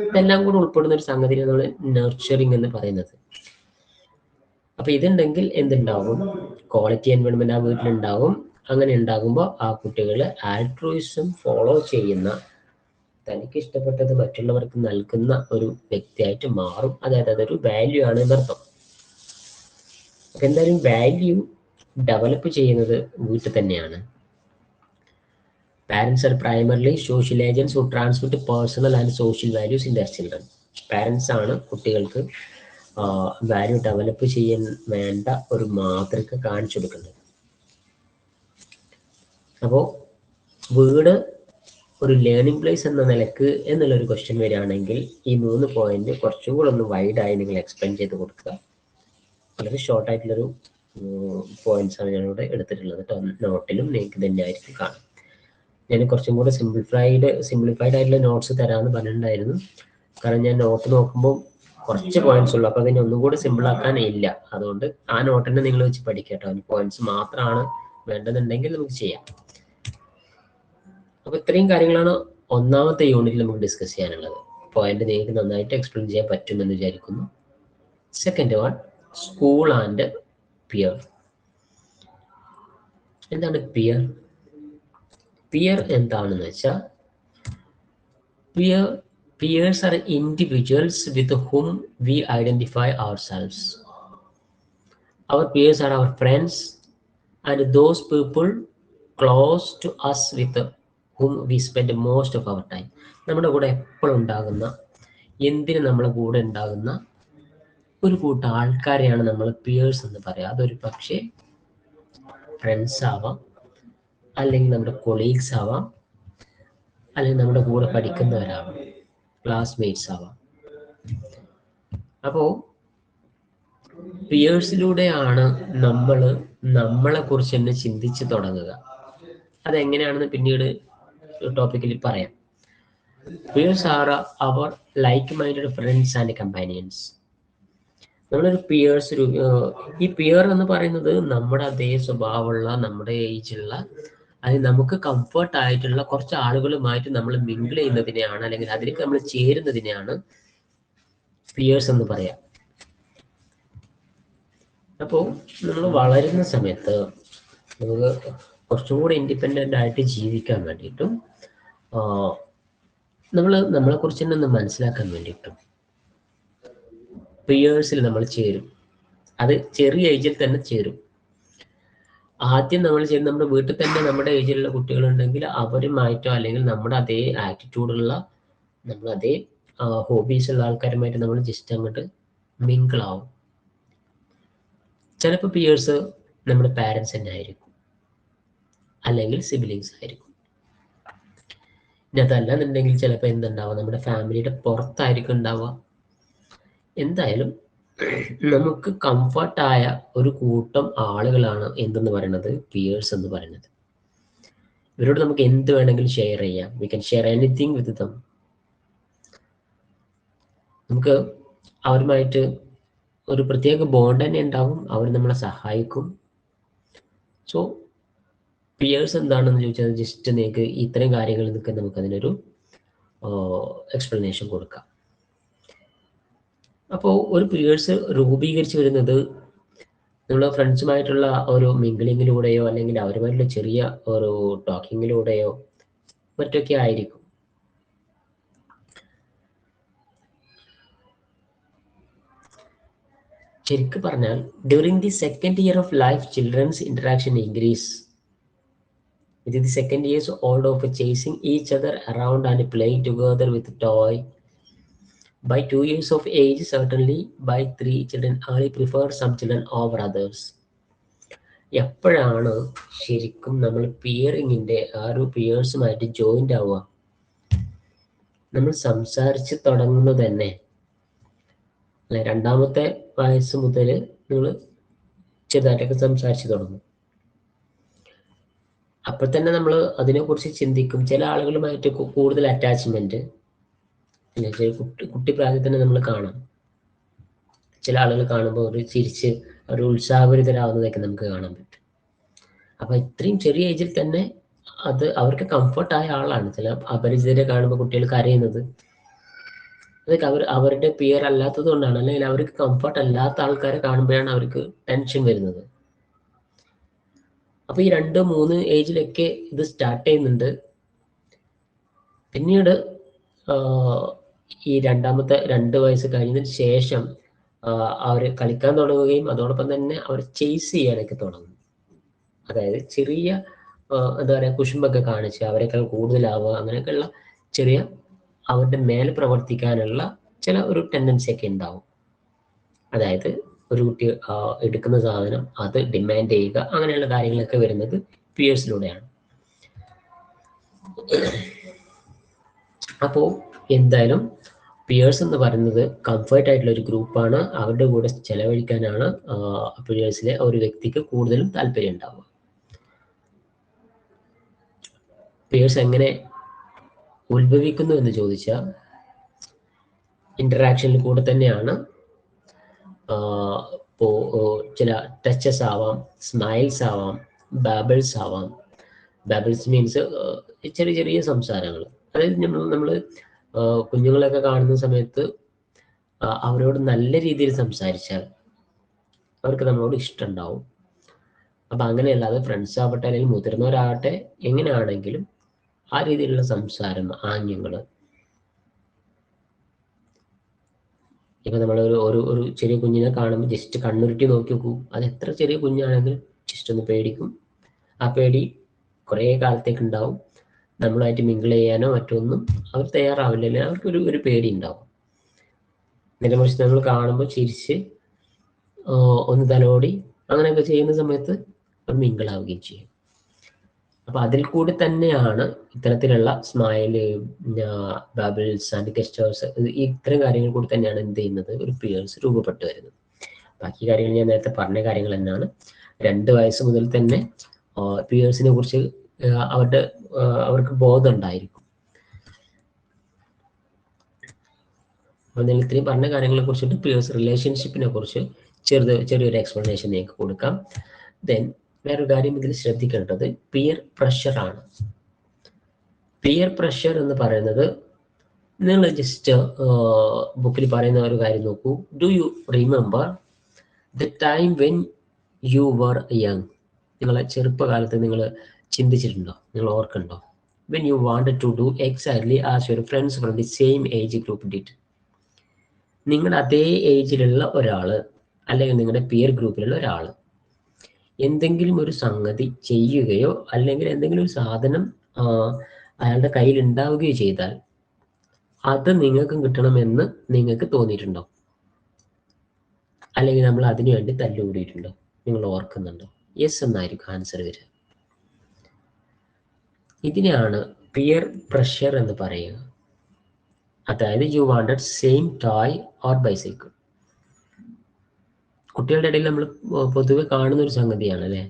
ഇതെല്ലാം കൂടെ ഉൾപ്പെടുന്ന ഒരു സംഗതിയാണ് നമ്മൾ നർച്ചറിങ് എന്ന് പറയുന്നത്. അപ്പൊ ഇതുണ്ടെങ്കിൽ എന്തുണ്ടാവും? ക്വാളിറ്റി എൻവയൺമെന്റ് ആ വീട്ടിലുണ്ടാവും. അങ്ങനെ ഉണ്ടാകുമ്പോൾ ആ കുട്ടികള് ആൾട്രൂയിസം ഫോളോ ചെയ്യുന്ന, തനിക്ക് ഇഷ്ടപ്പെട്ടത് മറ്റുള്ളവർക്ക് നൽകുന്ന ഒരു വ്യക്തിയായിട്ട് മാറും. അതായത് അതൊരു വാല്യൂ ആണ് എന്നർത്ഥം. അപ്പൊ എന്തായാലും വാല്യൂ ഡെവലപ്പ് ചെയ്യുന്നത് വീട്ടിൽ തന്നെയാണ്. Parents are primarily social agents who transmit personal and social values in their children. Parents ആണ് കുട്ടികൾക്ക് വാല്യൂ ഡെവലപ്പ് ചെയ്യാൻ വേണ്ട ഒരു മാതൃക കാണിച്ചു കൊടുക്കുന്നത്. അപ്പോൾ വീട് ഒരു ലേണിംഗ് പ്ലേസ് എന്ന നിലക്ക് എന്നുള്ളൊരു ക്വസ്റ്റ്യൻ വരികയാണെങ്കിൽ ഈ 3 പോയിന്റ് കുറച്ചും കൂടെ ഒന്ന് വൈഡായി നിങ്ങൾ എക്സ്പ്ലെയിൻ ചെയ്ത് കൊടുക്കുക. വളരെ ഷോർട്ടായിട്ടുള്ളൊരു പോയിന്റ്സ് ആണ് ഞാനിവിടെ എടുത്തിട്ടുള്ളത് കേട്ടോ. നോട്ടിലും നിങ്ങൾക്ക് തന്നെയായിരിക്കും കാണാം. ഞാൻ കുറച്ചും കൂടെ സിംപ്ലിഫൈഡ് ആയിട്ടുള്ള നോട്ട്സ് തരാമെന്ന് പറഞ്ഞിട്ടുണ്ടായിരുന്നു. കാരണം ഞാൻ നോട്ട് നോക്കുമ്പോൾ കുറച്ച് പോയിന്റ്സ് ഉള്ളു, അപ്പോൾ അതിനെ ഒന്നും കൂടി സിമ്പിൾ ആക്കാൻ ഇല്ല. അതുകൊണ്ട് ആ നോട്ട് തന്നെ നിങ്ങൾ വെച്ച് പഠിക്കട്ടോ. പോയിന്റ്സ് മാത്രമാണ് വേണ്ടതുണ്ടെങ്കിൽ നമുക്ക് ചെയ്യാം. അപ്പൊ ഇത്രയും കാര്യങ്ങളാണ് ഒന്നാമത്തെ യൂണിറ്റിൽ നമുക്ക് ഡിസ്കസ് ചെയ്യാനുള്ളത്. പോയിന്റ് നിങ്ങൾക്ക് നന്നായിട്ട് എക്സ്പ്ലെയിൻ ചെയ്യാൻ പറ്റുമെന്ന് വിചാരിക്കുന്നു. Second one, school and peer. എന്താണ് പിയർ? പിയർ എന്താണെന്ന് വെച്ചാൽ, peers are individuals with whom we identify ourselves. Our peers are our friends and those people close to us with whom we spend most of our time. നമ്മുടെ കൂടെ എപ്പോഴും ഉണ്ടാകുന്ന, എന്തിന് നമ്മളെ കൂടെ ഉണ്ടാകുന്ന ഒരു കൂട്ടം ആൾക്കാരെയാണ് നമ്മൾ പിയേഴ്സ് എന്ന് പറയുക. അതൊരു പക്ഷേ ഫ്രണ്ട്സ് ആവാം, അല്ലെങ്കിൽ നമ്മുടെ കൊളീഗ്സ് ആവാം, അല്ലെങ്കിൽ നമ്മുടെ കൂടെ പഠിക്കുന്നവരാവാം, ക്ലാസ്മേറ്റ്സ് ആവാം. അപ്പോൾ പിയേഴ്സിലൂടെയാണ് നമ്മൾ നമ്മളെ കുറിച്ച് തന്നെ ചിന്തിച്ച് തുടങ്ങുക. അതെങ്ങനെയാണെന്ന് പിന്നീട് ടോപ്പിക്കിൽ പറയാം. പിയേഴ്സ് ആർ അവർ like minded friends and companions. നമ്മളൊരു പിയേഴ്സ്, ഈ പിയർ എന്ന് പറയുന്നത് നമ്മുടെ അതേ സ്വഭാവമുള്ള, നമ്മുടെ ഏജുള്ള, അത് നമുക്ക് കംഫർട്ട് ആയിട്ടുള്ള കുറച്ച് ആളുകളുമായിട്ട് നമ്മൾ മിങ്കിൾ ചെയ്യുന്നതിനെയാണ്, അല്ലെങ്കിൽ അതിലേക്ക് നമ്മൾ ചേരുന്നതിനെയാണ് പിയേഴ്സ് എന്ന് പറയാം. അപ്പോൾ നമ്മൾ വളരുന്ന സമയത്ത് നമുക്ക് കുറച്ചും കൂടി ഇൻഡിപെൻഡൻ്റ് ആയിട്ട് ജീവിക്കാൻ വേണ്ടിയിട്ടും നമ്മളെ കുറിച്ച് തന്നെ ഒന്ന് മനസ്സിലാക്കാൻ വേണ്ടിയിട്ടും പിയേഴ്സിൽ നമ്മൾ ചേരും. അത് ചെറിയ ഏജിൽ തന്നെ ചേരും. ആദ്യം നമ്മൾ ചെയ്യുന്ന, നമ്മുടെ വീട്ടിൽ തന്നെ നമ്മുടെ ഏജിലുള്ള കുട്ടികളുണ്ടെങ്കിൽ അവരുമായിട്ടോ, അല്ലെങ്കിൽ നമ്മുടെ അതേ ആറ്റിറ്റ്യൂഡുള്ള, നമ്മുടെ അതേ ഹോബീസ് ഉള്ള ആൾക്കാരുമായിട്ട് നമ്മൾ ജസ്റ്റ് അങ്ങോട്ട് മിങ്കിൾ ആവും. ചിലപ്പോൾ പിയേഴ്സ് നമ്മുടെ പാരൻസ് തന്നെ ആയിരിക്കും, അല്ലെങ്കിൽ സിബ്ലിങ്സ് ആയിരിക്കും. ഇനി അതല്ലെന്നുണ്ടെങ്കിൽ ചിലപ്പോൾ എന്തുണ്ടാവുക, നമ്മുടെ ഫാമിലിയുടെ പുറത്തായിരിക്കും ഉണ്ടാവുക. എന്തായാലും നമുക്ക് കംഫർട്ടായ ഒരു കൂട്ടം ആളുകളാണ് എന്തെന്ന് പറയുന്നത്, പിയേഴ്സ് എന്ന് പറയുന്നത്. ഇവരോട് നമുക്ക് എന്ത് വേണമെങ്കിലും ഷെയർ ചെയ്യാം. വി ക്യാൻ ഷെയർ എനിത്തിങ് വിത്ത് ദം. നമുക്ക് അവരുമായിട്ട് ഒരു പ്രത്യേക ബോണ്ട് തന്നെ ഉണ്ടാവും. അവർ നമ്മളെ സഹായിക്കും. സോ പിയേഴ്സ് എന്താണെന്ന് ചോദിച്ചാൽ ജസ്റ്റ് നിങ്ങൾക്ക് ഇത്തരം കാര്യങ്ങളിൽ നിന്നൊക്കെ നമുക്കതിനൊരു എക്സ്പ്ലനേഷൻ കൊടുക്കാം. അപ്പോൾ ഒരു പിയേഴ്സ് രൂപീകരിച്ച് വരുന്നത് നമ്മൾ ഫ്രണ്ട്സുമായിട്ടുള്ള ഒരു മിങ്കിളിങ്ങിലൂടെയോ, അല്ലെങ്കിൽ അവരുമായിട്ടുള്ള ചെറിയ ഒരു ടോക്കിങ്ങിലൂടെയോ മറ്റൊക്കെ ആയിരിക്കും. ശരിക്കും പറഞ്ഞാൽ during the second year of life children's interaction increase with the second years old of chasing each other around and playing together with toy. By 2 years of age, certainly by 3 children only prefer some children over others. എപ്പോഴാണ് ശരിക്കും നമ്മൾ പിയറിങ്ങിൻ്റെ ആ ഒരു പിയേഴ്സുമായിട്ട് joint ആവുക? നമ്മൾ സംസാരിച്ച് തുടങ്ങുന്നത് തന്നെ അല്ലെ, 2ാമത്തെ വയസ്സ് മുതൽ നിങ്ങൾ ചെറുതായിട്ടൊക്കെ സംസാരിച്ച് തുടങ്ങും. അപ്പോൾ തന്നെ നമ്മൾ അതിനെക്കുറിച്ച് ചിന്തിക്കും. ചില ആളുകളുമായിട്ട് കൂടുതൽ അറ്റാച്ച്മെന്റ് കുട്ടിപ്രായത്തിൽ തന്നെ നമ്മൾ കാണാം. ചില ആളുകൾ കാണുമ്പോൾ ഒരു ചിരിച്ച് ഒരു ഉത്സാഹഭരിതരാകുന്നതൊക്കെ നമുക്ക് കാണാൻ പറ്റും. അപ്പൊ ഇത്രയും ചെറിയ ഏജിൽ തന്നെ അത് അവർക്ക് കംഫർട്ടായ ആളാണ്. ചില അപരിചിതരെ കാണുമ്പോൾ കുട്ടികൾ കരയുന്നത് അതൊക്കെ അവരുടെ പിയർ അല്ലാത്തത് കൊണ്ടാണ്, അല്ലെങ്കിൽ അവർക്ക് കംഫർട്ട് അല്ലാത്ത ആൾക്കാരെ കാണുമ്പോഴാണ് അവർക്ക് ടെൻഷൻ വരുന്നത്. അപ്പൊ ഈ 2-3 ഏജിലൊക്കെ ഇത് സ്റ്റാർട്ട് ചെയ്യുന്നുണ്ട്. പിന്നീട് ഈ 2 വയസ്സ് കഴിഞ്ഞതിന് ശേഷം അവർ കളിക്കാൻ തുടങ്ങുകയും അതോടൊപ്പം തന്നെ അവർ ചേസ് ചെയ്യാനൊക്കെ തുടങ്ങും. അതായത് ചെറിയ എന്താ പറയുക, കുശുമ്പൊക്കെ കാണിച്ച് അവരെക്കാൾ കൂടുതലാവുക, അങ്ങനെയൊക്കെയുള്ള ചെറിയ അവരുടെ മേലെ പ്രവർത്തിക്കാനുള്ള ചില ഒരു ടെൻഡൻസി ഒക്കെ ഉണ്ടാവും. അതായത് ഒരു കുട്ടി എടുക്കുന്ന സാധനം അത് ഡിമാൻഡ് ചെയ്യുക, അങ്ങനെയുള്ള കാര്യങ്ങളൊക്കെ വരുന്നത് പിയേഴ്സിലൂടെയാണ്. അപ്പോൾ എന്തായാലും പിയേഴ്സ് എന്ന് പറയുന്നത് കംഫർട്ട് ആയിട്ടുള്ള ഒരു ഗ്രൂപ്പാണ്. അവരുടെ കൂടെ ചെലവഴിക്കാനാണ് പിയേഴ്സിലെ ഒരു വ്യക്തിക്ക് കൂടുതലും താല്പര്യം ഉണ്ടാവുക. പിയേഴ്സ് എങ്ങനെ ഉത്ഭവിക്കുന്നു എന്ന് ചോദിച്ചാൽ ഇന്ററാക്ഷനിൽ കൂടെ തന്നെയാണ്. ഇപ്പോൾ ചില ടച്ചസ് ആവാം, സ്മൈൽസ് ആവാം, ബാബിൾസ് ആവാം. ബാബിൾസ് മീൻസ് ചെറിയ ചെറിയ സംസാരങ്ങൾ. അതായത് നമ്മൾ കുഞ്ഞുങ്ങളൊക്കെ കാണുന്ന സമയത്ത് അവരോട് നല്ല രീതിയിൽ സംസാരിച്ചാൽ അവർക്ക് നമ്മളോട് ഇഷ്ടം ഉണ്ടാവും. അപ്പം അങ്ങനെയല്ലാതെ ഫ്രണ്ട്സ് ആവട്ടെ അല്ലെങ്കിൽ മുതിർന്നവരാകട്ടെ എങ്ങനെയാണെങ്കിലും ആ രീതിയിലുള്ള സംസാരം, ആംഗ്യങ്ങൾ. ഇപ്പം നമ്മൾ ഒരു ചെറിയ കുഞ്ഞിനെ കാണുമ്പോൾ ജസ്റ്റ് കണ്ണുരുട്ടി നോക്കി നോക്കൂ. അത് എത്ര ചെറിയ കുഞ്ഞാണെങ്കിലും ജസ്റ്റ് ഒന്ന് പേടിക്കും. ആ പേടി കുറേ കാലത്തേക്ക് ഉണ്ടാവും. നമ്മളായിട്ട് മിങ്കിൾ ചെയ്യാനോ മറ്റൊന്നും അവർ തയ്യാറാവില്ല. അല്ലെങ്കിൽ അവർക്ക് ഒരു പേടി ഉണ്ടാവും. നേരെ മറിച്ച് നമ്മൾ കാണുമ്പോൾ ചിരിച്ച് ഒന്ന് തലോടി അങ്ങനെയൊക്കെ ചെയ്യുന്ന സമയത്ത് അവർ മിങ്കിളാവുകയും ചെയ്യും. അപ്പൊ അതിൽ കൂടി തന്നെയാണ് ഇത്തരത്തിലുള്ള സ്മൈല്, ബബിൾസ് ആൻഡ് ഗസ്റ്റേഴ്സ്, ഇത്തരം കാര്യങ്ങൾ കൂടി തന്നെയാണ് എന്ത് ചെയ്യുന്നത്, ഒരു പിയേഴ്സ് രൂപപ്പെട്ടു വരുന്നത്. ബാക്കി കാര്യങ്ങൾ ഞാൻ നേരത്തെ പറഞ്ഞ കാര്യങ്ങൾ തന്നെയാണ്. 2 വയസ്സ് മുതൽ തന്നെ പിയേഴ്സിനെ കുറിച്ച് അവർക്ക് ബോധം ഉണ്ടായിരിക്കും. അപ്പോൾ നിങ്ങൾ ഇത്രയും പറഞ്ഞ കാര്യങ്ങളെ കുറിച്ചിട്ട് പിയേഴ്സ് റിലേഷൻഷിപ്പിനെ കുറിച്ച് ചെറിയൊരു എക്സ്പ്ലനേഷൻ നിങ്ങൾക്ക് കൊടുക്കാം. ദെൻ വേറൊരു കാര്യം ഇതിൽ ശ്രദ്ധിക്കേണ്ടത് പിയർ പ്രഷർ ആണ്. പിയർ പ്രഷർ എന്ന് പറയുന്നത്, നിങ്ങൾ ജസ്റ്റ് ബുക്കിൽ പറയുന്ന ഒരു കാര്യം നോക്കൂ. Do you remember the time when you were young? നിങ്ങളെ ചെറുപ്പകാലത്ത് നിങ്ങൾ ചിന്തിച്ചിട്ടുണ്ടോ? നിങ്ങൾ ഓർക്കുന്നുണ്ടോ? When you wanted to do exactly as your friends from the same age group did. നിങ്ങളുടെ അതേ ഏജിലുള്ള ഒരാൾ അല്ലെങ്കിൽ നിങ്ങളുടെ പിയർ ഗ്രൂപ്പിലുള്ള ഒരാൾ എന്തെങ്കിലും ഒരു സംഗതി ചെയ്യുകയോ അല്ലെങ്കിൽ എന്തെങ്കിലും ഒരു സാധനം അയാളുടെ കയ്യിൽ ഉണ്ടാവുകയോ ചെയ്താൽ അത് നിങ്ങൾക്കും കിട്ടണമെന്ന് നിങ്ങൾക്ക് തോന്നിയിട്ടുണ്ടോ? അല്ലെങ്കിൽ നമ്മൾ അതിനു വേണ്ടി തല്ലുകൂടിയിട്ടുണ്ടോ? നിങ്ങൾ ഓർക്കുന്നുണ്ടോ? യെസ് എന്നായിരിക്കും ആൻസർ വരിക. ഇതിനെയാണ് പിയർ പ്രഷർ എന്ന് പറയുക. അതായത് you wanted same toy or bicycle. കുട്ടികളുടെ ഇടയിൽ നമ്മൾ പൊതുവെ കാണുന്ന ഒരു സംഗതിയാണ് അല്ലേ?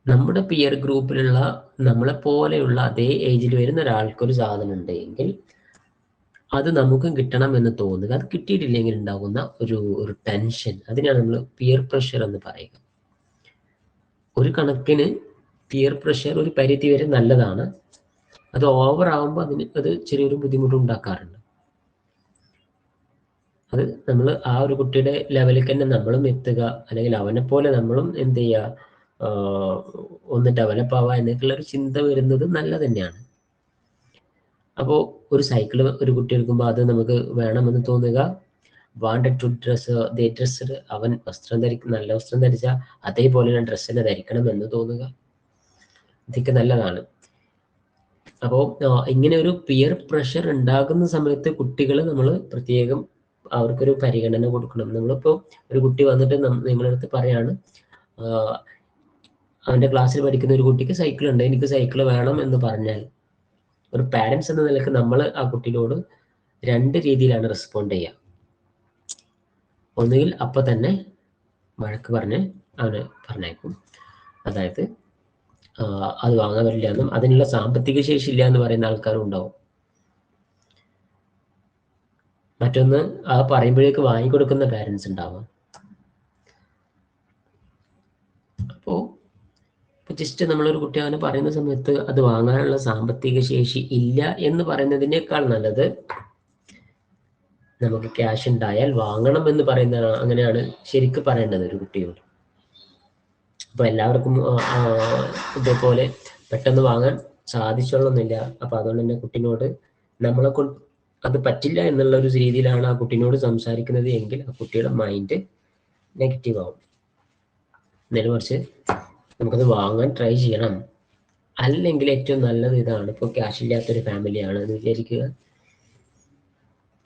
നമ്മുടെ പിയർ ഗ്രൂപ്പിലുള്ള നമ്മളെ പോലെയുള്ള അതേ ഏജിൽ വരുന്ന ഒരാൾക്കൊരു സാധനം ഉണ്ടെങ്കിൽ അത് നമുക്കും കിട്ടണം എന്ന് തോന്നുക. അത് കിട്ടിയിട്ടില്ലെങ്കിൽ ഉണ്ടാകുന്ന ഒരു ടെൻഷൻ, അതിനാണ് നമ്മൾ പിയർ പ്രഷർ എന്ന് പറയുക. ഒരു കണക്കിന് പിയർ പ്രഷർ ഒരു പരിധി വരെ നല്ലതാണ്. അത് ഓവർ ആകുമ്പോൾ അത് ചെറിയൊരു ബുദ്ധിമുട്ട് ഉണ്ടാക്കാറുണ്ട്. അത് നമ്മൾ ആ ഒരു കുട്ടിയുടെ ലെവലിൽ തന്നെ നമ്മളും എത്തുക, അല്ലെങ്കിൽ അവനെ പോലെ നമ്മളും എന്ത് ചെയ്യുക, ഒന്ന് ഡെവലപ്പ് ആവുക എന്നൊക്കെയുള്ള ഒരു ചിന്ത വരുന്നത് നല്ല തന്നെയാണ്. അപ്പോൾ ഒരു സൈക്കിള് ഒരു കുട്ടി എടുക്കുമ്പോൾ അത് നമുക്ക് വേണമെന്ന് തോന്നുക. Wanted to dress they dressed, അവൻ നല്ല വസ്ത്രം ധരിച്ചാൽ അതേപോലെ ഡ്രസ്സിനെ ധരിക്കണം എന്ന് തോന്നുക. ഇതൊക്കെ നല്ലതാണ്. അപ്പോൾ ഇങ്ങനെ ഒരു പിയർ പ്രഷർ ഉണ്ടാകുന്ന സമയത്ത് കുട്ടികൾ നമ്മൾ പ്രത്യേകം അവർക്കൊരു പരിഗണന കൊടുക്കണം. നമ്മളിപ്പോൾ ഒരു കുട്ടി വന്നിട്ട് നിങ്ങളടുത്ത് പറയാണ്, അവൻ്റെ ക്ലാസ്സിൽ പഠിക്കുന്ന ഒരു കുട്ടിക്ക് സൈക്കിൾ ഉണ്ട്, എനിക്ക് സൈക്കിൾ വേണം എന്ന് പറഞ്ഞാൽ ഒരു പാരൻസ് എന്ന നിലക്ക് നമ്മൾ ആ കുട്ടിയോട് 2 രീതിയിലാണ് റെസ്പോണ്ട് ചെയ്യുക. ഒന്നുകിൽ അപ്പം തന്നെ വഴക്ക് പറഞ്ഞ് അവന് പറഞ്ഞേക്കും, അതായത് അത് വാങ്ങാൻ പറ്റില്ല എന്നും അതിനുള്ള സാമ്പത്തിക ശേഷി ഇല്ല എന്ന് പറയുന്ന ആൾക്കാരും ഉണ്ടാവും. മറ്റൊന്ന്, ആ പറയുമ്പോഴേക്ക് വാങ്ങിക്കൊടുക്കുന്ന പാരൻസ് ഉണ്ടാവാം. അപ്പോൾ ജസ്റ്റ് നമ്മളൊരു കുട്ടി അവനെ പറയുന്ന സമയത്ത് അത് വാങ്ങാനുള്ള സാമ്പത്തിക ശേഷി ഇല്ല എന്ന് പറയുന്നതിനേക്കാൾ നല്ലത് നമുക്ക് ക്യാഷ് ഉണ്ടായാൽ വാങ്ങണം എന്ന് പറയുന്ന, അങ്ങനെയാണ് ശരിക്കും പറയേണ്ടത് ഒരു കുട്ടിയോട്. അപ്പൊ എല്ലാവർക്കും ഇതേപോലെ പെട്ടെന്ന് വാങ്ങാൻ സാധിച്ചോളന്നില്ല. അപ്പൊ അതുകൊണ്ട് തന്നെ കുട്ടിനോട് നമ്മളെ കൊണ്ട് അത് പറ്റില്ല എന്നുള്ള ഒരു രീതിയിലാണ് ആ കുട്ടിനോട് സംസാരിക്കുന്നത് എങ്കിൽ ആ കുട്ടിയുടെ മൈൻഡ് നെഗറ്റീവ് ആവും. നേരെ മറിച്ച് നമുക്കത് വാങ്ങാൻ ട്രൈ ചെയ്യണം. അല്ലെങ്കിൽ ഏറ്റവും നല്ലത് ഇതാണ്, ഇപ്പോൾ ക്യാഷ് ഇല്ലാത്തൊരു ഫാമിലിയാണ് എന്ന് വിചാരിക്കുക.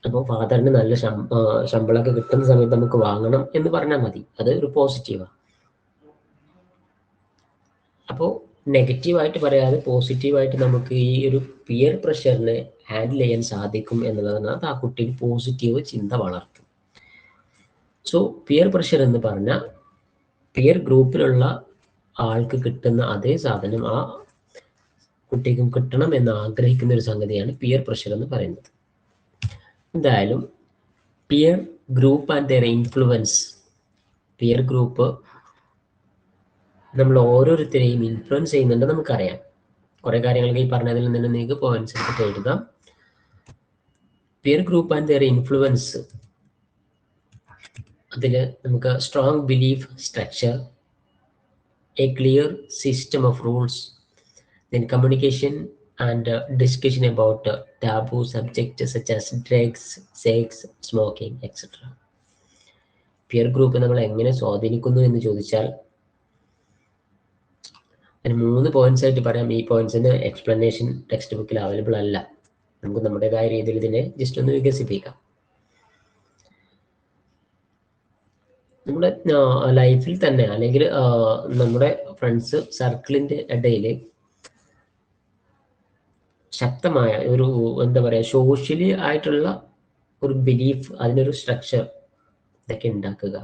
അപ്പോൾ ഫാദറിന് നല്ല ശമ്പളമൊക്കെ കിട്ടുന്ന സമയത്ത് നമുക്ക് വാങ്ങണം എന്ന് പറഞ്ഞാൽ മതി. അത് ഒരു പോസിറ്റീവാണ്. അപ്പോൾ നെഗറ്റീവായിട്ട് പറയാതെ പോസിറ്റീവായിട്ട് നമുക്ക് ഈ ഒരു പിയർ പ്രഷറിനെ ഹാൻഡിൽ ചെയ്യാൻ സാധിക്കും എന്നുള്ളതാണ്. അത് ആ കുട്ടിയിൽ പോസിറ്റീവ് ചിന്ത വളർത്തും. സോ പിയർ പ്രഷർ എന്ന് പറഞ്ഞാൽ പിയർ ഗ്രൂപ്പിലുള്ള ആൾക്ക് കിട്ടുന്ന അതേ സാധനം ആ കുട്ടിക്കും കിട്ടണം എന്ന് ആഗ്രഹിക്കുന്ന ഒരു സംഗതിയാണ് പിയർ പ്രഷർ എന്ന് പറയുന്നത്. എന്തായാലും peer group and their influence, peer group നമ്മൾ ഓരോരുത്തരെയും ഇൻഫ്ലുവൻസ് ചെയ്യുന്നുണ്ട് നമുക്കറിയാം. കുറെ കാര്യങ്ങൾക്ക് ഈ പറഞ്ഞതിൽ നിന്ന് നിങ്ങൾക്ക് പോയിന്റ്സ് എടുത്തിട്ട് എഴുതാം. Peer group and their influence, അതിൽ നമുക്ക് strong belief structure, a clear system of rules, then communication and discussion about taboo subjects such as drugs, sex, smoking, etc. Peer group നമ്മൾ എങ്ങനെ സ്വാധീനിക്കുന്നു എന്ന് ചോദിച്ചാൽ അതിന് 3 പോയിന്റ്സ് ആയിട്ട് പറയാം. ഈ പോയിന്റ്സിന് എക്സ്പ്ലനേഷൻ ടെക്സ്റ്റ് ബുക്കിൽ അവൈലബിൾ അല്ല. നമുക്ക് നമ്മുടേതായ രീതിയിൽ ഇതിനെ ജസ്റ്റ് ഒന്ന് വികസിപ്പിക്കാം. നമ്മുടെ ലൈഫിൽ തന്നെ അല്ലെങ്കിൽ നമ്മുടെ ഫ്രണ്ട്സ് സർക്കിളിന്റെ ഇടയിൽ ശക്തമായ ഒരു എന്താ പറയുക സോഷ്യലി ആയിട്ടുള്ള ഒരു ബിലീഫ്, അതിനൊരു സ്ട്രക്ചർ ഇതൊക്കെ ഉണ്ടാക്കുക.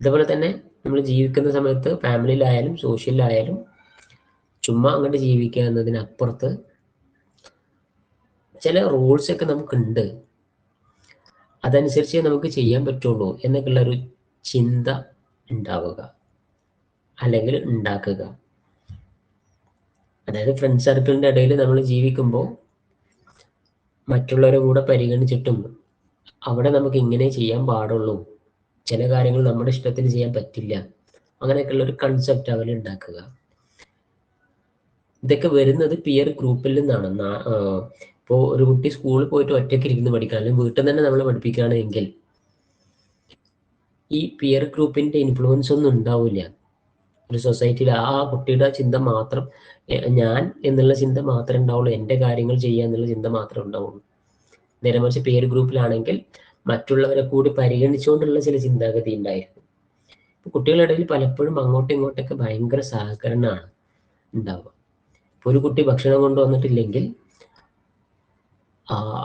ഇതുപോലെ തന്നെ നമ്മൾ ജീവിക്കുന്ന സമയത്ത് ഫാമിലിയിലായാലും സോഷ്യലിലായാലും ചുമ്മാ അങ്ങോട്ട് ജീവിക്കുക എന്നതിനപ്പുറത്ത് ചില റൂൾസ് ഒക്കെ നമുക്കുണ്ട്, അതനുസരിച്ച് നമുക്ക് ചെയ്യാൻ പറ്റുള്ളൂ എന്നൊക്കെയുള്ള ഒരു ചിന്ത ഉണ്ടാവുക അല്ലെങ്കിൽ ഉണ്ടാക്കുക. അതായത് ഫ്രണ്ട് സർക്കിളിന്റെ ഇടയിൽ നമ്മൾ ജീവിക്കുമ്പോൾ മറ്റുള്ളവരെ കൂടെ പരിഗണിച്ചിട്ടും അവിടെ നമുക്ക് ഇങ്ങനെ ചെയ്യാൻ പാടുള്ളൂ, ചില കാര്യങ്ങൾ നമ്മുടെ ഇഷ്ടത്തിന് ചെയ്യാൻ പറ്റില്ല, അങ്ങനെയൊക്കെയുള്ള ഒരു കൺസെപ്റ്റ് അവർ ഉണ്ടാക്കുക. ഇതൊക്കെ വരുന്നത് പിയർ ഗ്രൂപ്പിൽ നിന്നാണ്. ഇപ്പോൾ ഒരു കുട്ടി സ്കൂളിൽ പോയിട്ട് ഒറ്റയ്ക്ക് ഇരിക്കുന്ന പഠിക്കുക, അല്ലെങ്കിൽ വീട്ടിൽ തന്നെ നമ്മൾ പഠിപ്പിക്കുകയാണെങ്കിൽ ഈ പിയർ ഗ്രൂപ്പിന്റെ ഇൻഫ്ലുവൻസ് ഒന്നും ഉണ്ടാവില്ല. ഒരു സൊസൈറ്റിയിൽ ആ കുട്ടിയുടെ ചിന്ത മാത്രം, ഞാൻ എന്നുള്ള ചിന്ത മാത്രമേ ഉണ്ടാവുള്ളൂ, എൻ്റെ കാര്യങ്ങൾ ചെയ്യുക എന്നുള്ള ചിന്ത മാത്രമേ ഉണ്ടാവുള്ളൂ. നേരെ മറിച്ച് പിയർ ഗ്രൂപ്പിലാണെങ്കിൽ മറ്റുള്ളവരെ കൂടി പരിഗണിച്ചുകൊണ്ടുള്ള ചില ചിന്താഗതി ഉണ്ടായിരുന്നു. ഇപ്പൊ കുട്ടികളുടെ ഇടയിൽ പലപ്പോഴും അങ്ങോട്ടും ഇങ്ങോട്ടൊക്കെ ഭയങ്കര സഹകരണമാണ് ഉണ്ടാവുക. ഇപ്പൊ ഒരു കുട്ടി ഭക്ഷണം കൊണ്ടുവന്നിട്ടില്ലെങ്കിൽ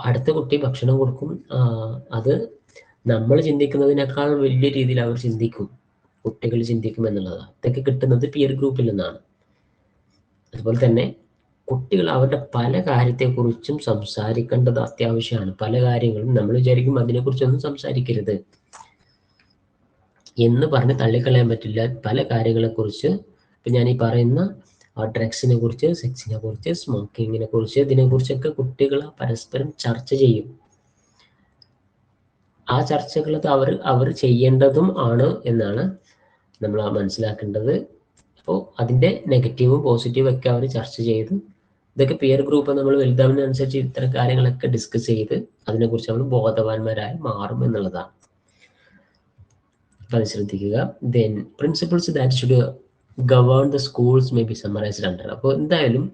അടുത്ത കുട്ടി ഭക്ഷണം കൊടുക്കും. അത് നമ്മൾ ചിന്തിക്കുന്നതിനേക്കാൾ വലിയ രീതിയിൽ അവർ ചിന്തിക്കും, കുട്ടികൾ ചിന്തിക്കും എന്നുള്ളതാണ്. ഇതൊക്കെ കിട്ടുന്നത് പിയർ ഗ്രൂപ്പിൽ നിന്നാണ്. അതുപോലെ തന്നെ കുട്ടികൾ അവരുടെ പല കാര്യത്തെക്കുറിച്ചും സംസാരിക്കേണ്ടത് അത്യാവശ്യമാണ്. പല കാര്യങ്ങളും നമ്മൾ വിചാരിക്കും അതിനെക്കുറിച്ചൊന്നും സംസാരിക്കരുത് എന്ന് പറഞ്ഞ് തള്ളിക്കളയാൻ പറ്റില്ല. പല കാര്യങ്ങളെക്കുറിച്ച് ഇപ്പം ഞാൻ ഈ പറയുന്ന ഡ്രഗ്സിനെ കുറിച്ച്, സെക്സിനെ കുറിച്ച്, സ്മോക്കിങ്ങിനെ കുറിച്ച്, ഇതിനെക്കുറിച്ചൊക്കെ കുട്ടികൾ പരസ്പരം ചർച്ച ചെയ്യും. ആ ചർച്ചകൾ അവർ ചെയ്യേണ്ടതും ആണ് എന്നാണ് നമ്മൾ മനസ്സിലാക്കേണ്ടത്. അപ്പോൾ അതിൻ്റെ നെഗറ്റീവും പോസിറ്റീവും ഒക്കെ അവർ ചർച്ച ചെയ്ത്, ഇതൊക്കെ പിയർ ഗ്രൂപ്പ് നമ്മൾ വലുതാവുന്നതനുസരിച്ച് ഇത്തരം കാര്യങ്ങളൊക്കെ ഡിസ്കസ് ചെയ്ത് അതിനെക്കുറിച്ച് നമ്മൾ ബോധവാന്മാരായി മാറും എന്നുള്ളതാണ്. അപ്പം അത് ശ്രദ്ധിക്കുക. Then principles that should govern the schools may be summarised under. അപ്പോൾ എന്തായാലും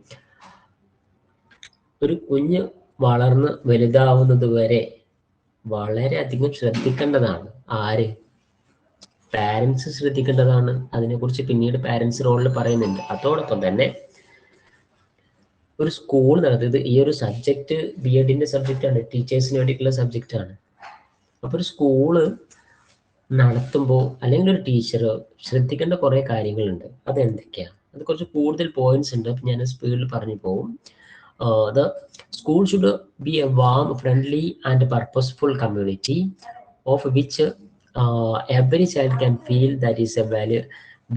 ഒരു കുഞ്ഞ് വളർന്ന് വലുതാവുന്നത് വരെ വളരെയധികം ശ്രദ്ധിക്കേണ്ടതാണ്. ആര്? പാരൻസ് ശ്രദ്ധിക്കേണ്ടതാണ്. അതിനെക്കുറിച്ച് പിന്നീട് പാരൻസ് റോളിൽ പറയുന്നുണ്ട്. അതോടൊപ്പം തന്നെ ഒരു സ്കൂൾ നടത്തുന്നത്, ഈ ഒരു സബ്ജക്റ്റ് ബി എഡിന്റെ സബ്ജക്റ്റ് ആണ്, ടീച്ചേഴ്സിന് വേണ്ടിയിട്ടുള്ള സബ്ജക്റ്റ് ആണ്. അപ്പൊ ഒരു സ്കൂള് നടത്തുമ്പോൾ അല്ലെങ്കിൽ ഒരു ടീച്ചർ ശ്രദ്ധിക്കേണ്ട കുറെ കാര്യങ്ങളുണ്ട്. അതെന്തൊക്കെയാണ്? അത് കുറച്ച് കൂടുതൽ പോയിന്റ്സ് ഉണ്ട്. അപ്പൊ ഞാൻ സ്പീഡിൽ പറഞ്ഞു പോകും. The school should be a warm, friendly and purposeful community of which every child can feel that is a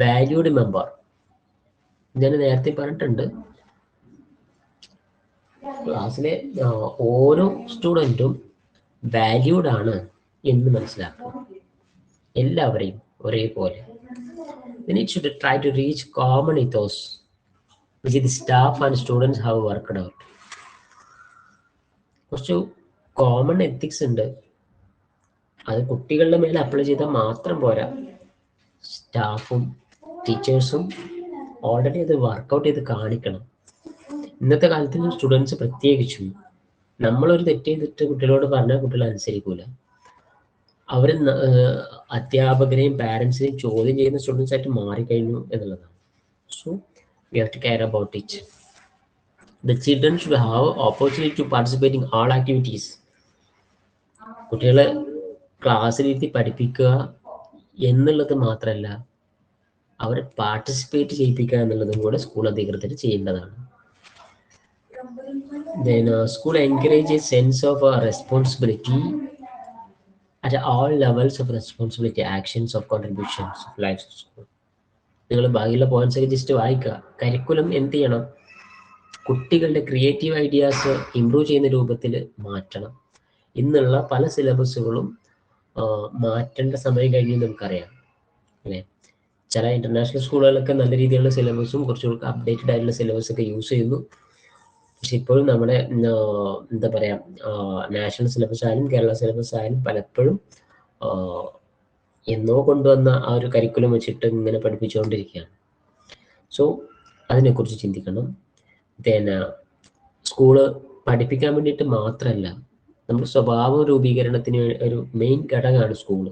valued member. ഞാൻ നേരത്തെ പറഞ്ഞിട്ടുണ്ട്, ക്ലാസ്സിലെ ഓരോ സ്റ്റുഡൻറ്റും വാല്യൂഡ് ആണ് എന്ന് മനസ്സിലാക്കുക, എല്ലാവരെയും ഒരേപോലെ. Then it should try to reach common ethos which the staff and students have worked out. കുറച്ച് കോമൺ എത്തിക്സ് ഉണ്ട്, അത് കുട്ടികളുടെ മേലെ അപ്ലൈ ചെയ്താൽ മാത്രം പോരാ. സ്റ്റാഫും ടീച്ചേഴ്സും ഓൾറെഡി അത് വർക്കൗട്ട് ചെയ്ത് കാണിക്കണം. ഇന്നത്തെ കാലത്തിൽ സ്റ്റുഡൻസ് പ്രത്യേകിച്ചും, നമ്മളൊരു തെറ്റ് ചെയ്തിട്ട് കുട്ടികളോട് പറഞ്ഞാൽ കുട്ടികൾ അനുസരിക്കൂല. അവർ അധ്യാപകരെയും പാരൻസിനെയും ചോദ്യം ചെയ്യുന്ന സ്റ്റുഡൻസ് ആയിട്ട് മാറിക്കഴിഞ്ഞു എന്നുള്ളതാണ്. So we have to care about it. The children should have opportunity to participate in all activities. കുട്ടികളെ ക്ലാസ്സിലിരുത്തി പഠിപ്പിക്കുക എന്നുള്ളത് മാത്രമല്ല, അവരെ പാർട്ടിസിപ്പേറ്റ് ചെയ്യിപ്പിക്കുക എന്നുള്ളതും കൂടെ സ്കൂൾ അധികൃതർ ചെയ്യേണ്ടതാണ്. Then school encourage a sense of responsibility at all levels of responsibility, actions of contributions of life to school. നിങ്ങൾ ബാക്കിയുള്ള പോയിന്റ്സ് ഒക്കെ ജസ്റ്റ് വായിക്കുക. കരിക്കുലം എന്ത് ചെയ്യണം? കുട്ടികളുടെ ക്രിയേറ്റീവ് ഐഡിയാസ് ഇംപ്രൂവ് ചെയ്യുന്ന രൂപത്തിൽ മാറ്റണം. ഇന്നുള്ള പല സിലബസുകളും മാറ്റേണ്ട സമയം കഴിഞ്ഞ് നമുക്കറിയാം അല്ലേ? ചില ഇന്റർനാഷണൽ സ്കൂളുകളൊക്കെ നല്ല രീതിയിലുള്ള സിലബസും കുറച്ചുകൂടി അപ്ഡേറ്റഡ് ആയിട്ടുള്ള സിലബസ് ഒക്കെ യൂസ് ചെയ്യുന്നു. പക്ഷെ ഇപ്പോഴും നമ്മുടെ എന്താ പറയാ, നാഷണൽ സിലബസ് ആയാലും കേരള സിലബസ് ആയാലും പലപ്പോഴും എന്നോ കൊണ്ടുവന്ന ആ ഒരു കരിക്കുലം വെച്ചിട്ട് ഇങ്ങനെ പഠിപ്പിച്ചുകൊണ്ടിരിക്കുകയാണ്. സോ അതിനെക്കുറിച്ച് ചിന്തിക്കണം. പിന്നെ സ്കൂള് പഠിപ്പിക്കാൻ വേണ്ടിയിട്ട് മാത്രമല്ല, നമ്മുടെ സ്വഭാവ രൂപീകരണത്തിന് ഒരു മെയിൻ ഘടകമാണ് സ്കൂള്.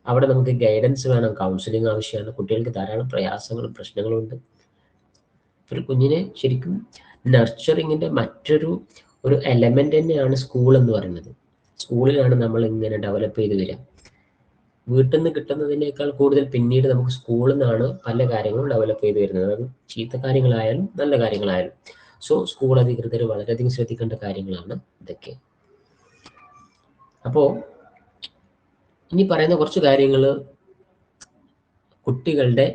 അവിടെ നമുക്ക് ഗൈഡൻസ് വേണം, കൗൺസിലിംഗ് ആവശ്യമാണ്. കുട്ടികൾക്ക് ധാരാളം പ്രയാസങ്ങളും പ്രശ്നങ്ങളും ഉണ്ട്. ഒരു കുഞ്ഞിനെ ശരിക്കും നർച്ചറിങ്ങിന്റെ മറ്റൊരു എലമെന്റ് തന്നെയാണ് സ്കൂൾ എന്ന് പറയുന്നത്. സ്കൂളിലാണ് നമ്മൾ ഇങ്ങനെ ഡെവലപ്പ് ചെയ്ത് വരിക. വീട്ടിൽ നിന്ന് കിട്ടുന്നതിനേക്കാൾ കൂടുതൽ പിന്നീട് നമുക്ക് സ്കൂളിൽ നിന്നാണ് പല കാര്യങ്ങളും ഡെവലപ്പ് ചെയ്ത് വരുന്നത്. അത് ചീത്ത കാര്യങ്ങളായാലും നല്ല കാര്യങ്ങളായാലും. സോ സ്കൂൾ അധികൃതർ വളരെയധികം ശ്രദ്ധിക്കേണ്ട കാര്യങ്ങളാണ് ഇതൊക്കെ. അപ്പോൾ ഇനി പറയുന്ന കുറച്ച് കാര്യങ്ങൾ കുട്ടികളുടെ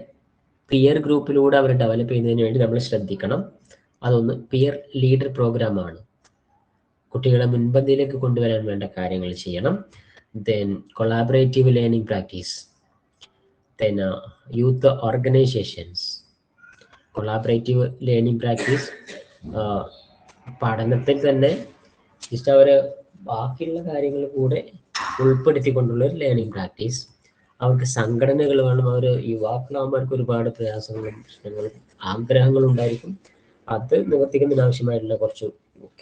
പിയർ ഗ്രൂപ്പിലൂടെ അവർ ഡെവലപ്പ് ചെയ്യുന്നതിന് വേണ്ടി നമ്മൾ ശ്രദ്ധിക്കണം. അതൊന്ന് പിയർ ലീഡർ പ്രോഗ്രാമാണ്. കുട്ടികളെ മുൻപന്തിയിലേക്ക് കൊണ്ടുവരാൻ വേണ്ട കാര്യങ്ങൾ ചെയ്യണം. Then collaborative learning practice, then youth organisations. Collaborative learning practice പഠനത്തിൽ തന്നെ ജസ്റ്റ് അവർ ബാക്കിയുള്ള കാര്യങ്ങൾ കൂടെ ഉൾപ്പെടുത്തിക്കൊണ്ടുള്ള ഒരു ലേണിംഗ് പ്രാക്ടീസ്. അവർക്ക് സംഘടനകൾ വേണം. അവർ യുവാക്കളാകുമ്പോൾ ഒരുപാട് പ്രയാസങ്ങളും പ്രശ്നങ്ങളും ആഗ്രഹങ്ങളും ഉണ്ടായിരിക്കും. അത് നിവർത്തിക്കുന്നതിന് ആവശ്യമായിട്ടുള്ള കുറച്ച്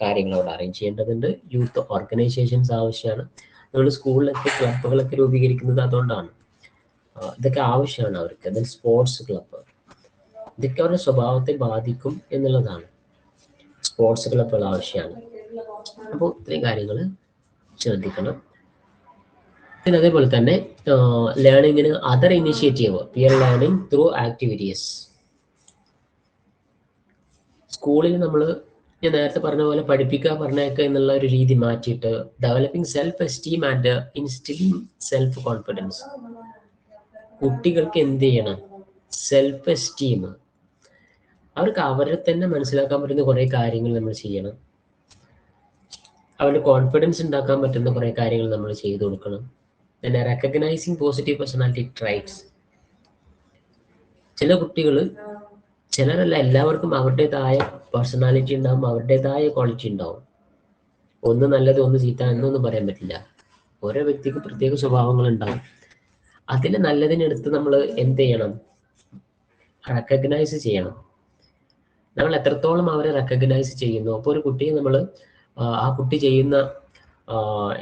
കാര്യങ്ങൾ അവിടെ അറേഞ്ച് ചെയ്യേണ്ടതുണ്ട്. യൂത്ത് ഓർഗനൈസേഷൻസ് ആവശ്യമാണ്. നമ്മൾ സ്കൂളിലൊക്കെ ക്ലബ്ബുകളൊക്കെ രൂപീകരിക്കുന്നത് അതുകൊണ്ടാണ്. ഇതൊക്കെ ആവശ്യമാണ് അവർക്ക്. അതിൽ സ്പോർട്സ് ക്ലബ്ബ്, ഇതൊക്കെ അവരുടെ സ്വഭാവത്തെ ബാധിക്കും എന്നുള്ളതാണ്. സ്പോർട്സ് ക്ലബ്ബുകൾ ആവശ്യമാണ്. അപ്പോൾ ഇത്രയും കാര്യങ്ങൾ ശ്രദ്ധിക്കണം. പിന്നെ അതേപോലെ തന്നെ ലേണിങ്ങിന് other initiative, peer learning through activities. സ്കൂളിൽ നമ്മൾ ഞാൻ നേരത്തെ പറഞ്ഞ പോലെ പഠിപ്പിക്കുക പറഞ്ഞേക്കുക എന്നുള്ള ഒരു രീതി മാറ്റിയിട്ട് developing self esteem and instilling self confidence. കുട്ടികൾക്ക് എന്ത് ചെയ്യണം? സെൽഫ് എസ്റ്റീം, അവർക്ക് അവരെ തന്നെ മനസ്സിലാക്കാൻ പറ്റുന്ന കുറേ കാര്യങ്ങൾ നമ്മൾ ചെയ്യണം. അവരുടെ കോൺഫിഡൻസ് ഉണ്ടാക്കാൻ പറ്റുന്ന കുറേ കാര്യങ്ങൾ നമ്മൾ ചെയ്തു കൊടുക്കണം. പിന്നെ റെക്കഗ്നൈസിങ് പോസിറ്റീവ് പേഴ്സണാലിറ്റി ട്രൈറ്റ്സ്. ചില കുട്ടികൾ, ചിലരല്ല, എല്ലാവർക്കും അവരുടേതായ പേഴ്സണാലിറ്റി ഉണ്ടാവും, അവരുടേതായ ക്വാളിറ്റി ഉണ്ടാവും. ഒന്ന് നല്ലത് ഒന്ന് ചീത്ത എന്നൊന്നും പറയാൻ പറ്റില്ല. ഓരോ വ്യക്തിക്ക് പ്രത്യേക സ്വഭാവങ്ങൾ ഉണ്ടാവും. അതിൽ നല്ലതിനെടുത്ത് നമ്മൾ എന്ത് ചെയ്യണം? റെക്കഗ്നൈസ് ചെയ്യണം. നമ്മൾ എത്രത്തോളം അവരെ റെക്കഗ്നൈസ് ചെയ്യുന്നു. അപ്പോൾ ഒരു കുട്ടിയെ നമ്മൾ ആ കുട്ടി ചെയ്യുന്ന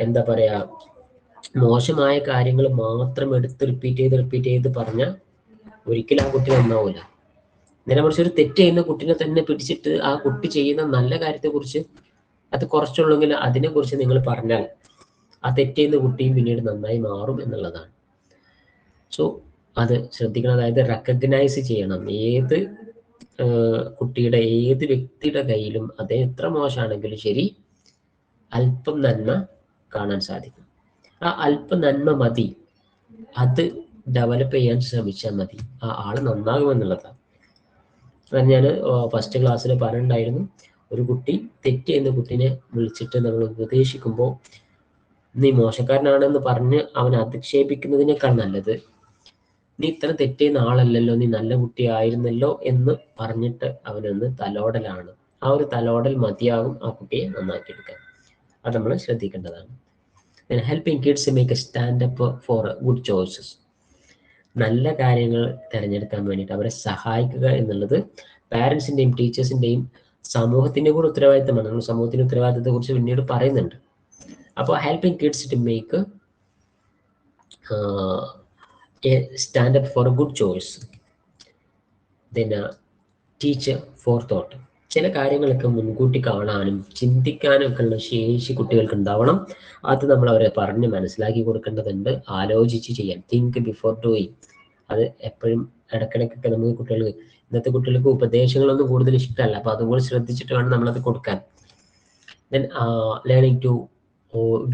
എന്താ പറയാ, മോശമായ കാര്യങ്ങൾ മാത്രം എടുത്ത് റിപ്പീറ്റ് ചെയ്ത് പറഞ്ഞാൽ ഒരിക്കലും ആ കുട്ടി നന്നാവില്ല. നേരെ മറിച്ച് ഒരു തെറ്റ് ചെയ്യുന്ന കുട്ടിനെ തന്നെ പിടിച്ചിട്ട് ആ കുട്ടി ചെയ്യുന്ന നല്ല കാര്യത്തെക്കുറിച്ച്, അത് കുറച്ചുള്ളെങ്കിൽ അതിനെക്കുറിച്ച് നിങ്ങൾ പറഞ്ഞാൽ ആ തെറ്റ് ചെയ്യുന്ന കുട്ടിയും പിന്നീട് നന്നായി മാറും എന്നുള്ളതാണ്. സോ അത് ശ്രദ്ധിക്കണം. അതായത് റെക്കഗ്നൈസ് ചെയ്യണം. ഏത് കുട്ടിയുടെ, ഏത് വ്യക്തിയുടെ കയ്യിലും അത് എത്ര മോശമാണെങ്കിലും ശരി, അല്പം നന്മ കാണാൻ സാധിക്കും. ആ അല്പം നന്മ മതി, അത് ഡെവലപ്പ് ചെയ്യാൻ ശ്രമിച്ചാൽ മതി, ആ ആള് നന്നാകുമെന്നുള്ളതാണ്. ഞാൻ ഫസ്റ്റ് ക്ലാസ്സിൽ പറഞ്ഞിട്ടുണ്ടായിരുന്നു, ഒരു കുട്ടി തെറ്റ് ചെയ്യുന്ന കുട്ടീനെ വിളിച്ചിട്ട് നമ്മൾ ഉപദേശിക്കുമ്പോൾ നീ മോശക്കാരനാണെന്ന് പറഞ്ഞ് അവൻ അധിക്ഷേപിക്കുന്നതിനേക്കാൾ നല്ലത് നീ ഇത്ര തെറ്റ് ചെയ്യുന്ന ആളല്ലല്ലോ, നീ നല്ല കുട്ടിയായിരുന്നല്ലോ എന്ന് പറഞ്ഞിട്ട് അവനൊന്ന് തലോടലാണ്. ആ ഒരു തലോടൽ മതിയാകും ആ കുട്ടിയെ നന്നാക്കിയെടുക്കാൻ. അത് നമ്മൾ ശ്രദ്ധിക്കേണ്ടതാണ്. Helping kids make a stand up four good choices. നല്ല കാര്യങ്ങൾ തിരഞ്ഞെടുക്കാൻ വേണ്ടിയിട്ട് അവരെ സഹായിക്കുക എന്നുള്ളത് പാരൻസിൻ്റെയും ടീച്ചേഴ്സിൻ്റെയും സമൂഹത്തിൻ്റെ കൂടെ ഉത്തരവാദിത്തമാണ്. നമ്മൾ സമൂഹത്തിൻ്റെ ഉത്തരവാദിത്തത്തെ കുറിച്ച് പിന്നീട് പറയുന്നുണ്ട്. അപ്പോൾ helping kids to make a stand up for a good choice. Then teach for thought. ചില കാര്യങ്ങളൊക്കെ മുൻകൂട്ടി കാണാനും ചിന്തിക്കാനും ഒക്കെ ഉള്ള ശേഷി കുട്ടികൾക്ക് ഉണ്ടാവണം. അത് നമ്മൾ അവരെ പറഞ്ഞ് മനസ്സിലാക്കി കൊടുക്കേണ്ടതുണ്ട്. ആലോചിച്ച് ചെയ്യാൻ, തിങ്ക് ബിഫോർ ഡൂയിങ്. അത് എപ്പോഴും ഇടയ്ക്കിടയ്ക്കൊക്കെ നമുക്ക് കുട്ടികൾക്ക്, ഇന്നത്തെ കുട്ടികൾക്ക് ഉപദേശങ്ങളൊന്നും കൂടുതൽ ഇഷ്ടമല്ല, അപ്പോൾ അതുപോലെ ശ്രദ്ധിച്ചിട്ട് വേണം നമ്മളത് കൊടുക്കാൻ. Then learning to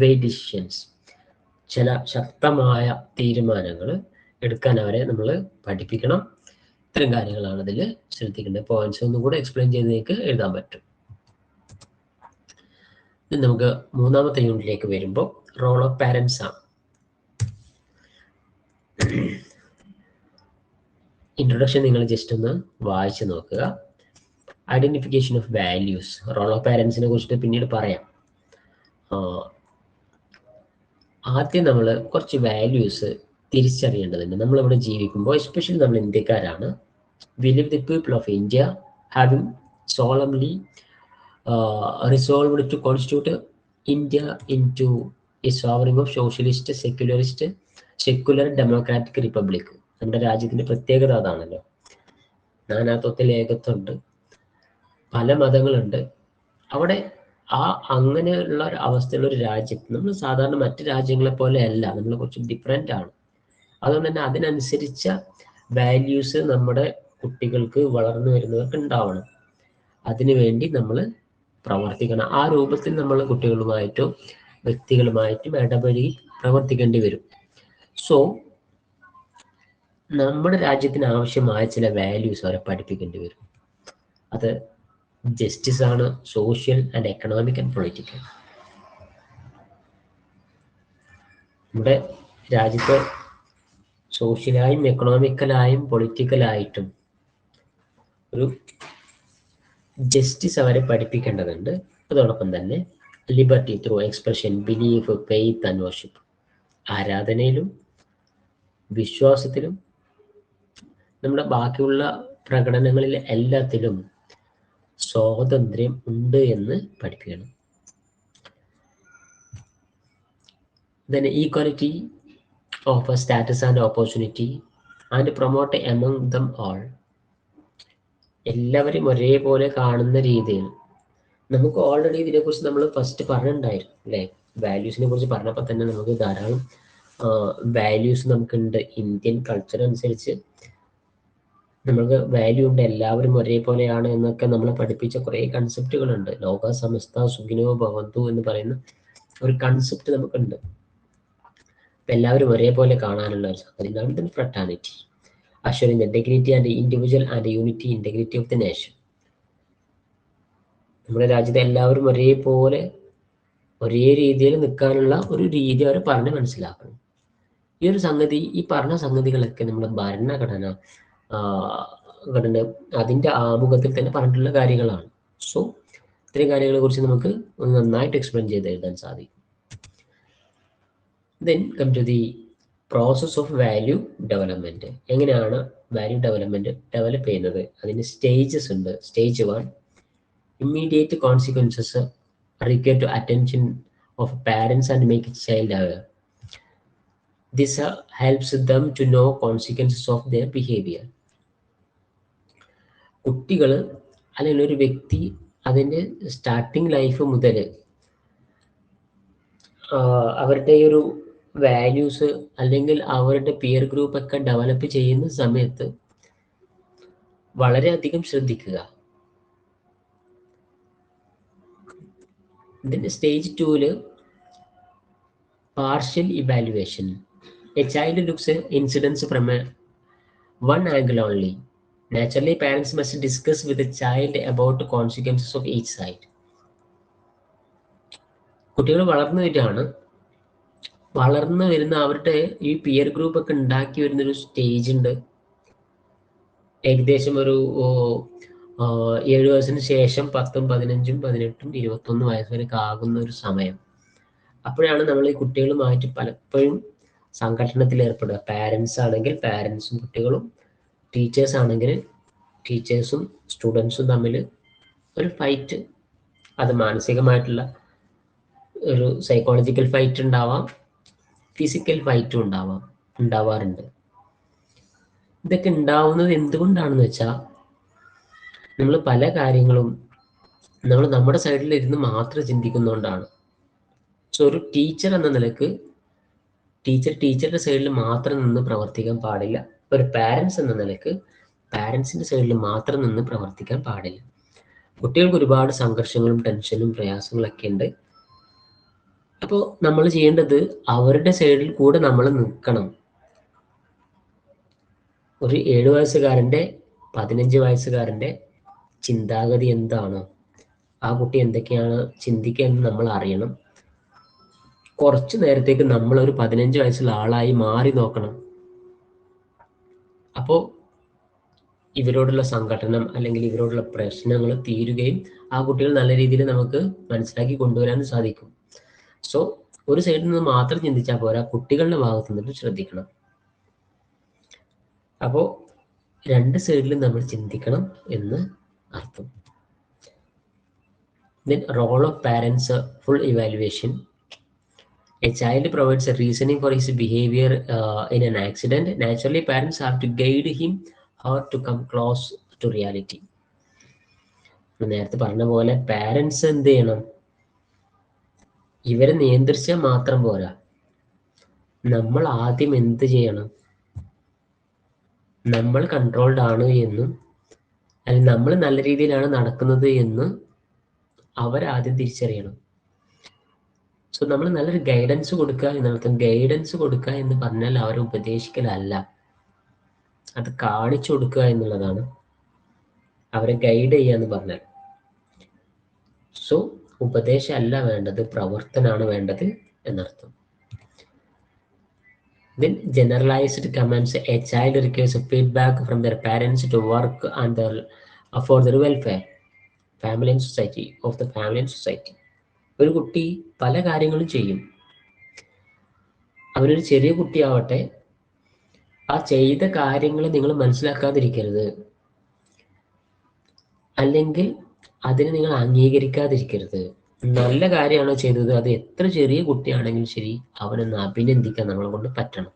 weigh decisions. ചില ശക്തമായ തീരുമാനങ്ങൾ എടുക്കാൻ അവരെ നമ്മൾ പഠിപ്പിക്കണം. ഇത്തരം കാര്യങ്ങളാണ് ഇതിൽ ശ്രദ്ധിക്കേണ്ടത്. പോയിന്റ്സ് ഒന്നും കൂടെ എക്സ്പ്ലെയിൻ ചെയ്തേക്ക് എഴുതാൻ പറ്റും. ഇത് നമുക്ക് മൂന്നാമത്തെ യൂണിറ്റിലേക്ക് വരുമ്പോൾ റോൾ ഓഫ് പാരൻസ് ആണ്. ഇൻട്രൊഡക്ഷൻ നിങ്ങൾ ജസ്റ്റ് ഒന്ന് വായിച്ചു നോക്കുക. Identification of values, role of പാരൻസിനെ കുറിച്ചിട്ട് പിന്നീട് പറയാം. ആദ്യം നമ്മൾ കുറച്ച് വാല്യൂസ് തിരിച്ചറിയേണ്ടതുണ്ട്. നമ്മളിവിടെ ജീവിക്കുമ്പോൾ, എസ്പെഷ്യലി നമ്മൾ ഇന്ത്യക്കാരാണ്. We live the people of India having solemnly resolved to constitute India into a sovereign of socialist, secular democratic republic. നമ്മുടെ രാജ്യത്തിന്റെ പ്രത്യേകത അതാണല്ലോ. നാനാത്വത്തിൽ ഏകത്വമുണ്ട്, പല മതങ്ങളുണ്ട്. അവിടെ അങ്ങനെയുള്ള ഒരു അവസ്ഥയുള്ള ഒരു രാജ്യത്ത് നമ്മൾ സാധാരണ മറ്റ് രാജ്യങ്ങളെ പോലെ അല്ല, നമ്മൾ കുറച്ച് ഡിഫറെൻ്റ് ആണ്. അതുകൊണ്ട് തന്നെ അതിനനുസരിച്ച വാല്യൂസ് നമ്മുടെ കുട്ടികൾക്ക് വളർന്നു വരുന്നവർക്ക് ഉണ്ടാവണം. അതിനുവേണ്ടി നമ്മൾ പ്രവർത്തിക്കണം. ആ രൂപത്തിൽ നമ്മൾ കുട്ടികളുമായിട്ടും വ്യക്തികളുമായിട്ടും ഇടപഴകി പ്രവർത്തിക്കേണ്ടി വരും. സോ നമ്മുടെ രാജ്യത്തിന് ആവശ്യമായ ചില വാല്യൂസ് അവരെ പഠിപ്പിക്കേണ്ടി വരും. അത് ജസ്റ്റിസ് ആണ്, social and economic and political. നമ്മുടെ രാജ്യത്ത് സോഷ്യലായും എക്കണോമിക്കലായും പൊളിറ്റിക്കലായിട്ടും ഒരു ജസ്റ്റിസ് അവരെ പഠിപ്പിക്കേണ്ടതുണ്ട്. അതോടൊപ്പം തന്നെ liberty through expression, belief, faith and worship, ആരാധനയിലും വിശ്വാസത്തിലും നമ്മുടെ ബാക്കിയുള്ള പ്രകടനങ്ങളിൽ എല്ലാത്തിലും സ്വാതന്ത്ര്യം ഉണ്ട് എന്ന് പഠിപ്പിക്കണം. Then equality of status and opportunity and promote among them all. എല്ലാവരും ഒരേപോലെ കാണുന്ന രീതിയിൽ. നമുക്ക് ഓൾറെഡി ഇതിനെക്കുറിച്ച് നമ്മൾ ഫസ്റ്റ് പറഞ്ഞിട്ടുണ്ടായിരുന്നു അല്ലേ? വാല്യൂസിനെ കുറിച്ച് പറഞ്ഞപ്പോൾ തന്നെ നമുക്ക് ധാരാളം വാല്യൂസ് നമുക്കുണ്ട്. ഇന്ത്യൻ കൾച്ചർ അനുസരിച്ച് നമുക്ക് വാല്യൂ ഉണ്ട്, എല്ലാവരും ഒരേപോലെയാണ് എന്നൊക്കെ നമ്മളെ പഠിപ്പിച്ച കുറേ കൺസെപ്റ്റുകളുണ്ട്. ലോക സമസ്ത സുഖിനോ ഭവന്തു എന്ന് പറയുന്ന ഒരു കൺസെപ്റ്റ് നമുക്കുണ്ട്. എല്ലാവരും ഒരേപോലെ കാണാനുള്ള ഒരു സംഗതി, ഫ്രട്ടാനിറ്റി, assuring the dignity and the individual and the unity integrity of the nation. നമ്മുടെ രാജ്യത്തെ എല്ലാവരും ഒരേപോലെ ഒരേ രീതിയിൽ നിൽക്കാനുള്ള ഒരു രീതി അവർ പറഞ്ഞ് മനസ്സിലാക്കണം. ഈ ഒരു സംഗതി, ഈ പറഞ്ഞ സംഗതികളൊക്കെ നമ്മുടെ ഭരണഘടന അതിൻ്റെ ആമുഖത്തിൽ തന്നെ പറഞ്ഞിട്ടുള്ള കാര്യങ്ങളാണ്. സോ ഇത്രയും കാര്യങ്ങളെ കുറിച്ച് നമുക്ക് നന്നായിട്ട് എക്സ്പ്ലെയിൻ ചെയ്ത് എഴുതാൻ സാധിക്കും. Then come to the process of value development. എങ്ങനെയാണ് വാല്യൂ ഡെവലപ്മെന്റ് ഡെവലപ്പ് ചെയ്യുന്നത്? അതിന് സ്റ്റേജസ് ഉണ്ട്. Stage 1, immediate consequences require to attention of parents and make a child aware. This helps them to know consequences of their behavior. കുട്ടികൾ അല്ലെങ്കിൽ ഒരു വ്യക്തി അതിൻ്റെ starting life മുതൽ അവരുടെ ഒരു വാല്യൂസ് അല്ലെങ്കിൽ അവരുടെ പിയർ ഗ്രൂപ്പ് ഒക്കെ ഡെവലപ്പ് ചെയ്യുന്ന സമയത്ത് വളരെയധികം ശ്രദ്ധിക്കുക. ഇതിൻ്റെ stage 2 partial evaluation. A child looks incidents from one angle only. Naturally, parents must discuss with the child about the consequences of each side. കുട്ടികൾ വളർന്നു വരുന്ന അവരുടെ ഈ പിയർ ഗ്രൂപ്പ് ഒക്കെ ഉണ്ടാക്കി വരുന്നൊരു സ്റ്റേജ് ഉണ്ട്. ഏകദേശം ഒരു 7 വയസ്സിന് ശേഷം 10, 15, 18, 21 വയസ്സ് വരെ ആകുന്ന ഒരു സമയം. അപ്പോഴാണ് നമ്മൾ ഈ കുട്ടികളുമായിട്ട് പലപ്പോഴും സംഘടനത്തിൽ ഏർപ്പെടുക. പാരൻസ് ആണെങ്കിൽ പാരൻസും കുട്ടികളും, ടീച്ചേഴ്സ് ആണെങ്കിൽ ടീച്ചേഴ്സും സ്റ്റുഡൻസും തമ്മിൽ ഒരു ഫൈറ്റ്. അത് മാനസികമായിട്ടുള്ള ഒരു സൈക്കോളജിക്കൽ ഫൈറ്റ് ഉണ്ടാവാം, ഫിസിക്കൽ ഫൈറ്റും ഉണ്ടാവാറുണ്ട്. ഇതൊക്കെ ഉണ്ടാവുന്നത് എന്തുകൊണ്ടാണെന്ന് വെച്ചാൽ നമ്മൾ പല കാര്യങ്ങളും നമ്മൾ നമ്മുടെ സൈഡിൽ ഇരുന്ന് മാത്രം ചിന്തിക്കുന്നതുകൊണ്ടാണ്. സോ ഒരു ടീച്ചർ എന്ന നിലക്ക് ടീച്ചറുടെ സൈഡിൽ മാത്രം നിന്ന് പ്രവർത്തിക്കാൻ പാടില്ല. ഒരു പാരൻസ് എന്ന നിലക്ക് പാരൻസിന്റെ സൈഡിൽ മാത്രം നിന്ന് പ്രവർത്തിക്കാൻ പാടില്ല. കുട്ടികൾക്ക് ഒരുപാട് സംഘർഷങ്ങളും ടെൻഷനും പ്രയാസങ്ങളൊക്കെ ഉണ്ട്. അപ്പോൾ നമ്മൾ ചെയ്യേണ്ടത് അവരുടെ സൈഡിൽ കൂടെ നമ്മൾ നിൽക്കണം. ഒരു 7 വയസ്സുകാരൻ്റെ 15 വയസ്സുകാരൻ്റെ ചിന്താഗതി എന്താണ്, ആ കുട്ടി എന്തൊക്കെയാണ് ചിന്തിക്കുക എന്ന് നമ്മൾ അറിയണം. കുറച്ചു നേരത്തേക്ക് നമ്മളൊരു 15 വയസ്സുള്ള ആളായി മാറി നോക്കണം. അപ്പോൾ ഇവരോടുള്ള സംഘടനം അല്ലെങ്കിൽ ഇവരോടുള്ള പ്രശ്നങ്ങൾ തീരുകയും ആ കുട്ടികൾ നല്ല രീതിയിൽ നമുക്ക് മനസ്സിലാക്കി കൊണ്ടുവരാനും സാധിക്കും. സോ ഒരു സൈഡിൽ നിന്ന് മാത്രം ചിന്തിച്ചാൽ പോരാ, കുട്ടികളുടെ ഭാഗത്തു നിന്നിട്ട് ശ്രദ്ധിക്കണം. അപ്പോൾ രണ്ട് സൈഡിലും നമ്മൾ ചിന്തിക്കണം എന്ന് അർത്ഥം. Then role of parents, full evaluation. A child provides a reasoning for his behavior in an accident. Naturally, parents have to guide him how to come close to reality. നേരത്തെ പറഞ്ഞ പോലെ പാരൻസ് എന്ത് ചെയ്യണം? ഇവരെ നിയന്ത്രിച്ചാൽ മാത്രം പോരാ, നമ്മൾ ആദ്യം എന്ത് ചെയ്യണം? നമ്മൾ കൺട്രോൾഡ് ആണ് എന്നും അല്ലെങ്കിൽ നമ്മൾ നല്ല രീതിയിലാണ് നടക്കുന്നത് എന്ന് അവരാദ്യം തിരിച്ചറിയണം. സോ നമ്മൾ നല്ലൊരു ഗൈഡൻസ് കൊടുക്കുക എന്നർത്ഥം. ഗൈഡൻസ് കൊടുക്കുക എന്ന് പറഞ്ഞാൽ അവരെ ഉപദേശിക്കലല്ല, അത് കാണിച്ചു കൊടുക്കുക എന്നുള്ളതാണ്. അവരെ ഗൈഡ് ചെയ്യുക എന്ന് പറഞ്ഞാൽ. സോ ഉപദേശമല്ല വേണ്ടത്, പ്രവർത്തനമാണ് വേണ്ടത് എന്നർത്ഥം. Then generalized comments. A child requires feedback from their parents to work on their for their welfare, family and society, of the family and society. ഒരു കുട്ടി പല കാര്യങ്ങളും ചെയ്യും. അവരൊരു ചെറിയ കുട്ടിയാവട്ടെ, ആ ചെയ്ത കാര്യങ്ങൾ നിങ്ങൾ മനസ്സിലാക്കാതിരിക്കരുത്, അല്ലെങ്കിൽ അതിനെ നിങ്ങൾ അംഗീകരിക്കാതിരിക്കരുത്. നല്ല കാര്യമാണോ ചെയ്തത്, അത് എത്ര ചെറിയ കുട്ടിയാണെങ്കിലും ശരി, അവനൊന്ന് അഭിനന്ദിക്കാൻ നമ്മളെ കൊണ്ട് പറ്റണം.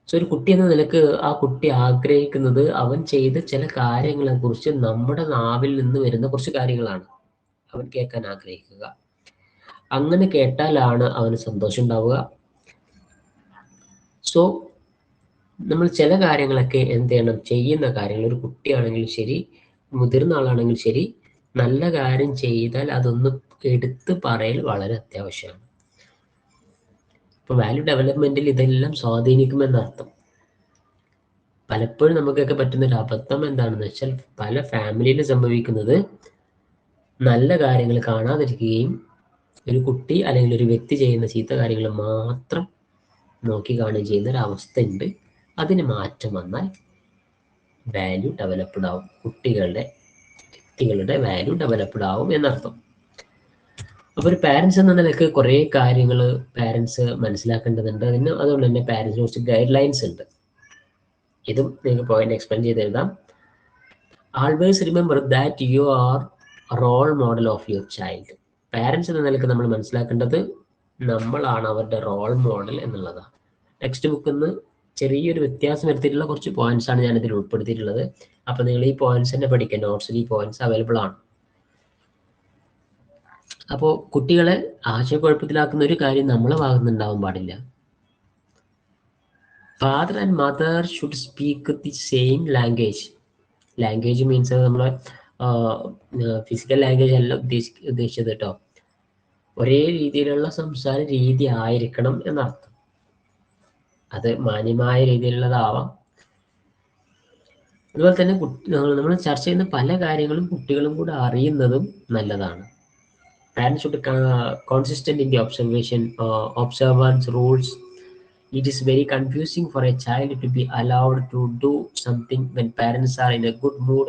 സോ ഒരു കുട്ടി എന്ന നിലക്ക് ആ കുട്ടി ആഗ്രഹിക്കുന്നത് അവൻ ചെയ്ത ചില കാര്യങ്ങളെ കുറിച്ച് നമ്മുടെ നാവിൽ നിന്ന് വരുന്ന കുറച്ച് കാര്യങ്ങളാണ് അവൻ കേൾക്കാൻ ആഗ്രഹിക്കുക. അങ്ങനെ കേട്ടാലാണ് അവന് സന്തോഷം ഉണ്ടാവുക. സോ നമ്മൾ ചില കാര്യങ്ങളൊക്കെ എന്ത് ചെയ്യണം? ചെയ്യുന്ന കാര്യങ്ങൾ, ഒരു കുട്ടിയാണെങ്കിലും ശരി മുതിർന്ന ആളാണെങ്കിലും ശരി, നല്ല കാര്യം ചെയ്താൽ അതൊന്ന് എടുത്ത് പറയൽ വളരെ അത്യാവശ്യമാണ്. ഇപ്പൊ വാല്യൂ ഡെവലപ്മെന്റിൽ ഇതെല്ലാം സ്വാധീനിക്കുമെന്നർത്ഥം. പലപ്പോഴും നമുക്കൊക്കെ പറ്റുന്നൊരു അബദ്ധം എന്താണെന്ന് വെച്ചാൽ, പല ഫാമിലിയിൽ സംഭവിക്കുന്നത് നല്ല കാര്യങ്ങൾ കാണാതിരിക്കുകയും ഒരു കുട്ടി അല്ലെങ്കിൽ ഒരു വ്യക്തി ചെയ്യുന്ന ചീത്ത കാര്യങ്ങൾ മാത്രം നോക്കി കാണുകയും ചെയ്യുന്ന ഒരു അവസ്ഥ ഉണ്ട്. അതിന് മാറ്റം വന്നാൽ വാല്യൂ ഡെവലപ്ഡ് ആവും, വ്യക്തികളുടെ വാല്യൂ ഡെവലപ്ഡ് ആവും എന്നർത്ഥം. അപ്പോൾ ഒരു പാരൻസ് എന്ന നിലക്ക് കുറേ കാര്യങ്ങൾ പാരൻസ് മനസ്സിലാക്കേണ്ടതുണ്ട്. അതുകൊണ്ട് തന്നെ പാരൻസിന് കുറച്ച് ഗൈഡ് ലൈൻസ് ഉണ്ട്. ഇതും നിങ്ങൾക്ക് പോയിന്റ് എക്സ്പ്ലെയിൻ ചെയ്ത് എഴുതാം. Always remember that you are role model of your child. Parents എന്ന നിലക്ക് നമ്മൾ മനസ്സിലാക്കേണ്ടത് നമ്മളാണ് അവരുടെ റോൾ മോഡൽ എന്നുള്ളതാണ്. ടെക്സ്റ്റ് ബുക്കിൽ നിന്ന് ചെറിയൊരു വ്യത്യാസം വരുത്തിയിട്ടുള്ള കുറച്ച് പോയിന്റ്സ് ആണ് ഞാനിതിൽ ഉൾപ്പെടുത്തിയിട്ടുള്ളത്. അപ്പോൾ നിങ്ങൾ ഈ പോയിന്റ്സ് തന്നെ പഠിക്കുക. നോട്ട്സിൽ ഈ പോയിന്റ്സ് അവൈലബിൾ ആണ്. അപ്പോൾ കുട്ടികളെ ആശയക്കുഴപ്പത്തിലാക്കുന്ന ഒരു കാര്യം നമ്മളെ ഭാഗത്തുനിന്നുണ്ടാവാൻ പാടില്ല. Father and mother should speak the same language. Language means നമ്മളെ ഫിസിക്കൽ ലാംഗ്വേജ് അല്ല ഉദ്ദേശിച്ചത് കേട്ടോ. ഒരേ രീതിയിലുള്ള സംസാര രീതി ആയിരിക്കണം എന്നർത്ഥം. അത് മാന്യമായ രീതിയിലുള്ളതാവാം. അതുപോലെ തന്നെ നമ്മൾ ചർച്ച ചെയ്യുന്ന പല കാര്യങ്ങളും കുട്ടികളും കൂടെ അറിയുന്നതും നല്ലതാണ്. Parents should be consistent in the observance rules. It is very confusing for a child to be allowed to do something when parents are in a good mood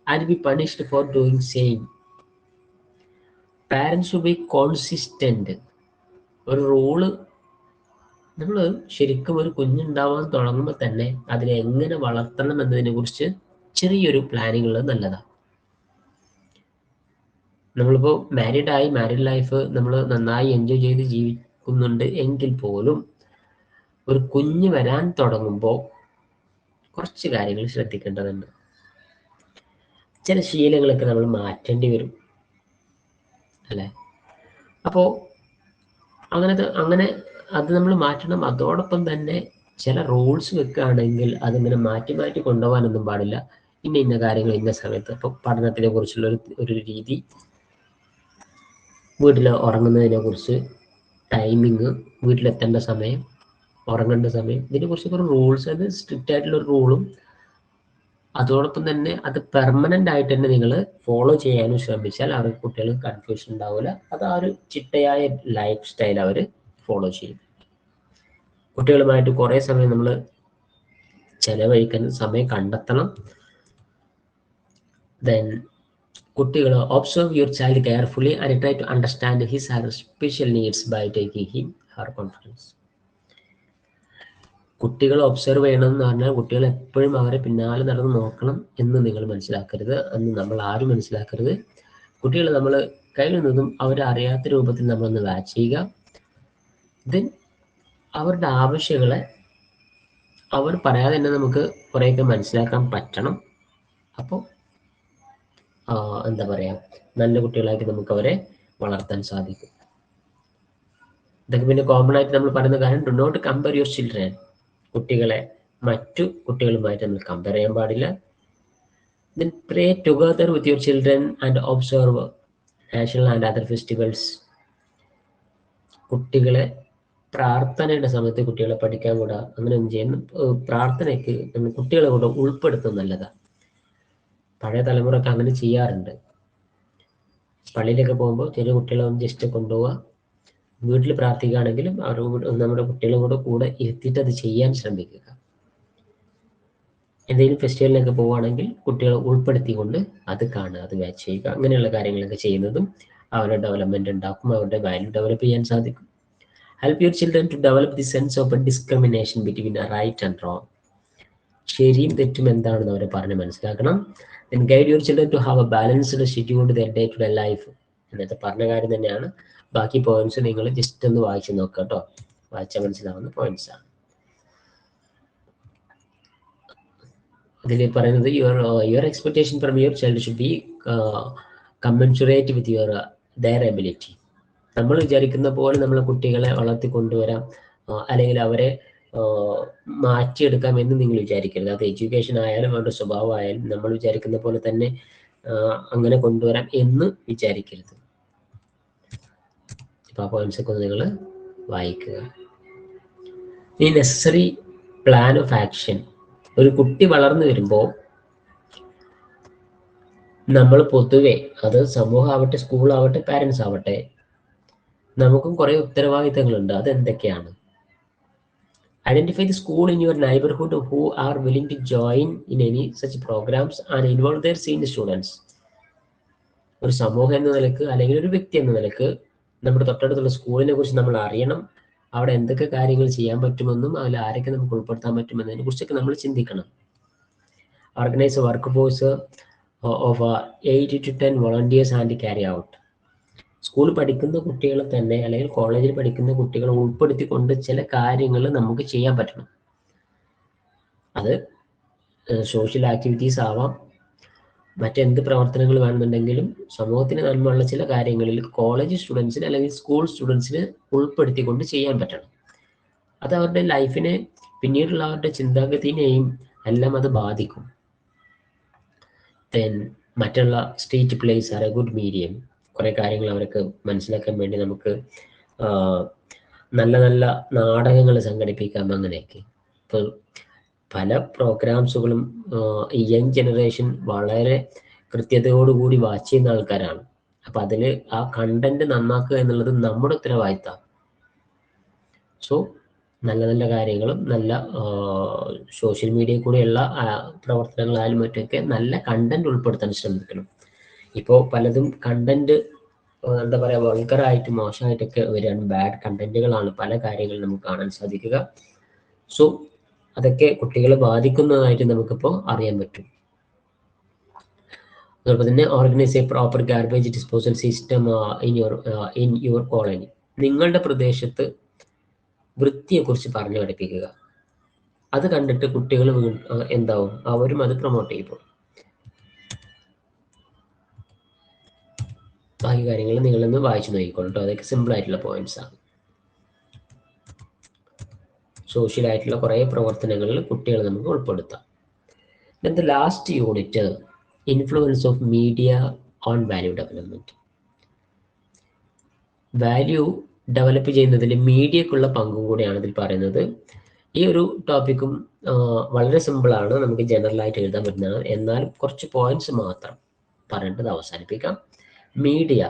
and be punished for doing same. Parents should be consistent. ഒരു rule നമ്മൾ ശരിക്കും ഒരു കുഞ്ഞുണ്ടാവാൻ തുടങ്ങുമ്പോൾ തന്നെ അതിനെ എങ്ങനെ വളർത്തണം എന്നതിനെ കുറിച്ച് ചെറിയൊരു പ്ലാനിങ് ഉള്ളത് നല്ലതാണ്. നമ്മളിപ്പോൾ മാരീഡ് ലൈഫ് നമ്മൾ നന്നായി എൻജോയ് ചെയ്ത് ജീവിക്കുന്നുണ്ട് എങ്കിൽ പോലും ഒരു കുഞ്ഞ് വരാൻ തുടങ്ങുമ്പോൾ കുറച്ച് കാര്യങ്ങൾ ശ്രദ്ധിക്കേണ്ടതുണ്ട്. ചില ശീലങ്ങളൊക്കെ നമ്മൾ മാറ്റേണ്ടി വരും അല്ലേ? അപ്പോൾ അങ്ങനെ അത് നമ്മൾ മാറ്റണം. അതോടൊപ്പം തന്നെ ചില റൂൾസ് വെക്കുകയാണെങ്കിൽ അതിങ്ങനെ മാറ്റി കൊണ്ടുപോകാനൊന്നും പാടില്ല. ഇന്ന കാര്യങ്ങൾ ഇന്ന സമയത്ത്, ഇപ്പോൾ പഠനത്തിനെ കുറിച്ചുള്ള ഒരു രീതി, വീട്ടിൽ ഉറങ്ങുന്നതിനെ കുറിച്ച് ടൈമിങ്, വീട്ടിലെത്തേണ്ട സമയം, ഉറങ്ങേണ്ട സമയം, ഇതിനെക്കുറിച്ചൊക്കെ ഒരു റൂൾസ്, അത് സ്ട്രിക്റ്റ് ആയിട്ടുള്ള ഒരു റൂളും അതോടൊപ്പം തന്നെ അത് പെർമനന്റ് ആയിട്ട് തന്നെ നിങ്ങൾ ഫോളോ ചെയ്യാനും ശ്രമിച്ചാൽ അവർക്ക് കുട്ടികൾക്ക് കൺഫ്യൂഷൻ ഉണ്ടാവില്ല. അത് ആ ഒരു ചിട്ടയായ ലൈഫ് സ്റ്റൈൽ അവർ ഫോളോ ചെയ്യും. കുട്ടികളുമായിട്ട് കുറേ സമയം നമ്മൾ ചെലവഴിക്കാൻ സമയം കണ്ടെത്തണം. ദെൻ കുട്ടികൾ observe your child carefully and try to understand his her special needs by taking him her confidence. കുട്ടികൾ ഒബ്സർവ് ചെയ്യണം എന്ന് പറഞ്ഞാൽ കുട്ടികൾ എപ്പോഴും അവരെ പിന്നാലെ നടന്ന് നോക്കണം എന്ന് നിങ്ങൾ മനസ്സിലാക്കരുത്, എന്ന് നമ്മൾ ആരും മനസ്സിലാക്കരുത്. കുട്ടികൾ നമ്മൾ കഴിയുന്നതും അവരെ അറിയാത്ത രൂപത്തിൽ നമ്മളൊന്ന് വാച്ച് ചെയ്യുക. ദെൻ അവരുടെ ആവശ്യങ്ങളെ അവർ പറയാതെ തന്നെ നമുക്ക് കുറേയൊക്കെ മനസ്സിലാക്കാൻ പറ്റണം. അപ്പോൾ എന്താ പറയുക, നല്ല കുട്ടികളായിട്ട് നമുക്ക് അവരെ വളർത്താൻ സാധിക്കും. ഇതൊക്കെ പിന്നെ കോമൺ ആയിട്ട് നമ്മൾ പറയുന്ന കാര്യം, do not compare your children. കുട്ടികളെ മറ്റു കുട്ടികളുമായിട്ട് നമ്മൾ കമ്പയർ ചെയ്യാൻ പാടില്ല. Then pray together with your children and observe national and other festivals. കുട്ടികളെ പ്രാർത്ഥനയുടെ സമയത്ത് കുട്ടികളെ പഠിക്കാൻ കൂടെ അങ്ങനെ ഒന്നും ചെയ്യുന്നു. പ്രാർത്ഥനയ്ക്ക് നമ്മൾ കുട്ടികളെ കൂടെ ഉൾപ്പെടുത്തുന്നത് നല്ലതാണ്. പഴയ തലമുറയൊക്കെ അങ്ങനെ ചെയ്യാറുണ്ട്. പള്ളിയിലൊക്കെ പോകുമ്പോൾ ചെറിയ കുട്ടികളെ ഒന്ന് ജസ്റ്റ് കൊണ്ടുപോവുക, വീട്ടിൽ പ്രാർത്ഥിക്കുകയാണെങ്കിലും നമ്മുടെ കുട്ടികളെ കൂടെ ഇരുത്തിയിട്ട് അത് ചെയ്യാൻ ശ്രമിക്കുക. എന്തെങ്കിലും ഫെസ്റ്റിവലിനൊക്കെ പോവുകയാണെങ്കിൽ കുട്ടികളെ ഉൾപ്പെടുത്തിക്കൊണ്ട് അത് കാണുക, അത് വാച്ച് ചെയ്യുക. അങ്ങനെയുള്ള കാര്യങ്ങളൊക്കെ ചെയ്യുന്നതും അവരുടെ ഡെവലപ്മെന്റ് ഉണ്ടാക്കും, അവരുടെ വാല്യൂ ഡെവലപ്പ് ചെയ്യാൻ സാധിക്കും. Help your children to develop the sense of a discrimination between right and wrong. ശരിയും തെറ്റും എന്താണെന്ന് അവരെ പറഞ്ഞ് മനസ്സിലാക്കണം. Then guide your children to have a balanced schedule their day to day life. എന്നത്തെ പറഞ്ഞ കാര്യം തന്നെയാണ്. ബാക്കി പോയിന്റ്സ് നിങ്ങൾ ജസ്റ്റ് ഒന്ന് വായിച്ച് നോക്കുക കേട്ടോ, വായിച്ചാൽ മനസ്സിലാവുന്ന പോയിന്റ്സ് ആണ്. ഇതിൽ പറയുന്നത് your expectation from your child should be commensurate with their ability. നമ്മൾ വിചാരിക്കുന്ന പോലെ നമ്മളെ കുട്ടികളെ വളർത്തി കൊണ്ടുവരാം അല്ലെങ്കിൽ അവരെ മാറ്റിയെടുക്കാം എന്ന് നിങ്ങൾ വിചാരിക്കരുത്. അത് എഡ്യൂക്കേഷൻ ആയാലും അവരുടെ സ്വഭാവം ആയാലും നമ്മൾ വിചാരിക്കുന്ന പോലെ തന്നെ അങ്ങനെ കൊണ്ടുവരാം എന്ന് വിചാരിക്കരുത്. ഇപ്പൊ ആ പോയിന്റ്സ് ഒക്കെ നിങ്ങൾ വായിക്കുക. ഈ നെസസറി പ്ലാൻ ഓഫ് ആക്ഷൻ. ഒരു കുട്ടി വളർന്നു വരുമ്പോൾ നമ്മൾ പൊതുവെ, അത് സമൂഹമാവട്ടെ, സ്കൂളാവട്ടെ, പാരൻസ് ആവട്ടെ, നമുക്കും കുറെ ഉത്തരവാദിത്തങ്ങളുണ്ട്. അതെന്തൊക്കെയാണ്? Identify the school in your neighbourhood who are willing to join in any such programmes and involve their senior students. ഒരു സമൂഹം എന്ന നിലക്ക് അല്ലെങ്കിൽ ഒരു വ്യക്തി എന്ന നിലക്ക് നമ്മുടെ തൊട്ടടുത്തുള്ള സ്കൂളിനെ കുറിച്ച് നമ്മൾ അറിയണം. അവിടെ എന്തൊക്കെ കാര്യങ്ങൾ ചെയ്യാൻ പറ്റുമെന്നും അതിൽ ആരൊക്കെ നമുക്ക് ഉൾപ്പെടുത്താൻ പറ്റുമെന്നതിനെ കുറിച്ചൊക്കെ നമ്മൾ ചിന്തിക്കണം. Organise work force of 8 to 10 volunteers and carry out. School പഠിക്കുന്ന കുട്ടികളെ തന്നെ അല്ലെങ്കിൽ കോളേജിൽ പഠിക്കുന്ന കുട്ടികളെ ഉൾപ്പെടുത്തിക്കൊണ്ട് ചില കാര്യങ്ങൾ നമുക്ക് ചെയ്യാൻ പറ്റണം. അത് സോഷ്യൽ ആക്ടിവിറ്റീസ് ആവാം, മറ്റെന്ത് പ്രവർത്തനങ്ങൾ വേണമെന്നുണ്ടെങ്കിലും സമൂഹത്തിന് നന്മയുള്ള ചില കാര്യങ്ങളിൽ കോളേജ് സ്റ്റുഡൻസിന് അല്ലെങ്കിൽ സ്കൂൾ സ്റ്റുഡൻസിന് ഉൾപ്പെടുത്തിക്കൊണ്ട് ചെയ്യാൻ പറ്റണം. അത് അവരുടെ ലൈഫിനെ, പിന്നീടുള്ള അവരുടെ ചിന്താഗതിനെയും എല്ലാം അത് ബാധിക്കും. ദെൻ മറ്റുള്ള state place are a good medium. കുറേ കാര്യങ്ങൾ അവർക്ക് മനസ്സിലാക്കാൻ വേണ്ടി നമുക്ക് നല്ല നല്ല നാടകങ്ങൾ സംഘടിപ്പിക്കാം. അങ്ങനെയൊക്കെ ഇപ്പോൾ പല പ്രോഗ്രാംസുകളും ഈ യങ് ജനറേഷൻ വളരെ കൃത്യതയോടുകൂടി വാച്ച് ചെയ്യുന്ന ആൾക്കാരാണ്. അപ്പം അതിൽ ആ കണ്ടന്റ് നന്നാക്കുക എന്നുള്ളത് നമ്മുടെ ഉത്തരവാദിത്തമാണ്. സോ നല്ല നല്ല കാര്യങ്ങളും നല്ല സോഷ്യൽ മീഡിയയിൽ കൂടെയുള്ള പ്രവർത്തനങ്ങളായാലും മറ്റൊക്കെ നല്ല കണ്ടന്റ് ഉൾപ്പെടുത്താൻ ശ്രമിക്കണം. ഇപ്പോൾ പലതും കണ്ടന്റ് എന്താ പറയുക, വൾഗറായിട്ട് മോശമായിട്ടൊക്കെ വരികയാണ്. ബാഡ് കണ്ടന്റുകളാണ് പല കാര്യങ്ങളും നമുക്ക് കാണാൻ സാധിക്കുക. സോ അതൊക്കെ കുട്ടികളെ ബാധിക്കുന്നതായിട്ട് നമുക്കിപ്പോൾ അറിയാൻ പറ്റും. അതുപോലെ തന്നെ organise A proper garbage disposal system in your colony. നിങ്ങളുടെ പ്രദേശത്ത് വൃത്തിയെക്കുറിച്ച് പറഞ്ഞു പഠിപ്പിക്കുക. അത് കണ്ടിട്ട് കുട്ടികൾ എന്താവും, അവരും അത് പ്രൊമോട്ട് ചെയ്യും. ബാക്കി കാര്യങ്ങൾ നിങ്ങളൊന്ന് വായിച്ചു നോക്കിക്കോളൂ. അതൊക്കെ സിമ്പിൾ ആയിട്ടുള്ള പോയിന്റ്സ് ആണ്. സോഷ്യൽ ആയിട്ടുള്ള കുറേ പ്രവർത്തനങ്ങളിൽ കുട്ടികളെ നമുക്ക് ഉൾപ്പെടുത്താം. Then last unit, influence of media on value development. Value develop ചെയ്യുന്നതിൽ മീഡിയക്കുള്ള പങ്കും കൂടിയാണ് ഇതിൽ പറയുന്നത്. ഈ ഒരു ടോപ്പിക്കും വളരെ സിമ്പിളാണ്, നമുക്ക് ജനറൽ ആയിട്ട് എഴുതാൻ പറ്റുന്നതാണ്. എന്നാൽ കുറച്ച് പോയിന്റ്സ് മാത്രം പറഞ്ഞിട്ട് അവസാനിപ്പിക്കാം. മീഡിയ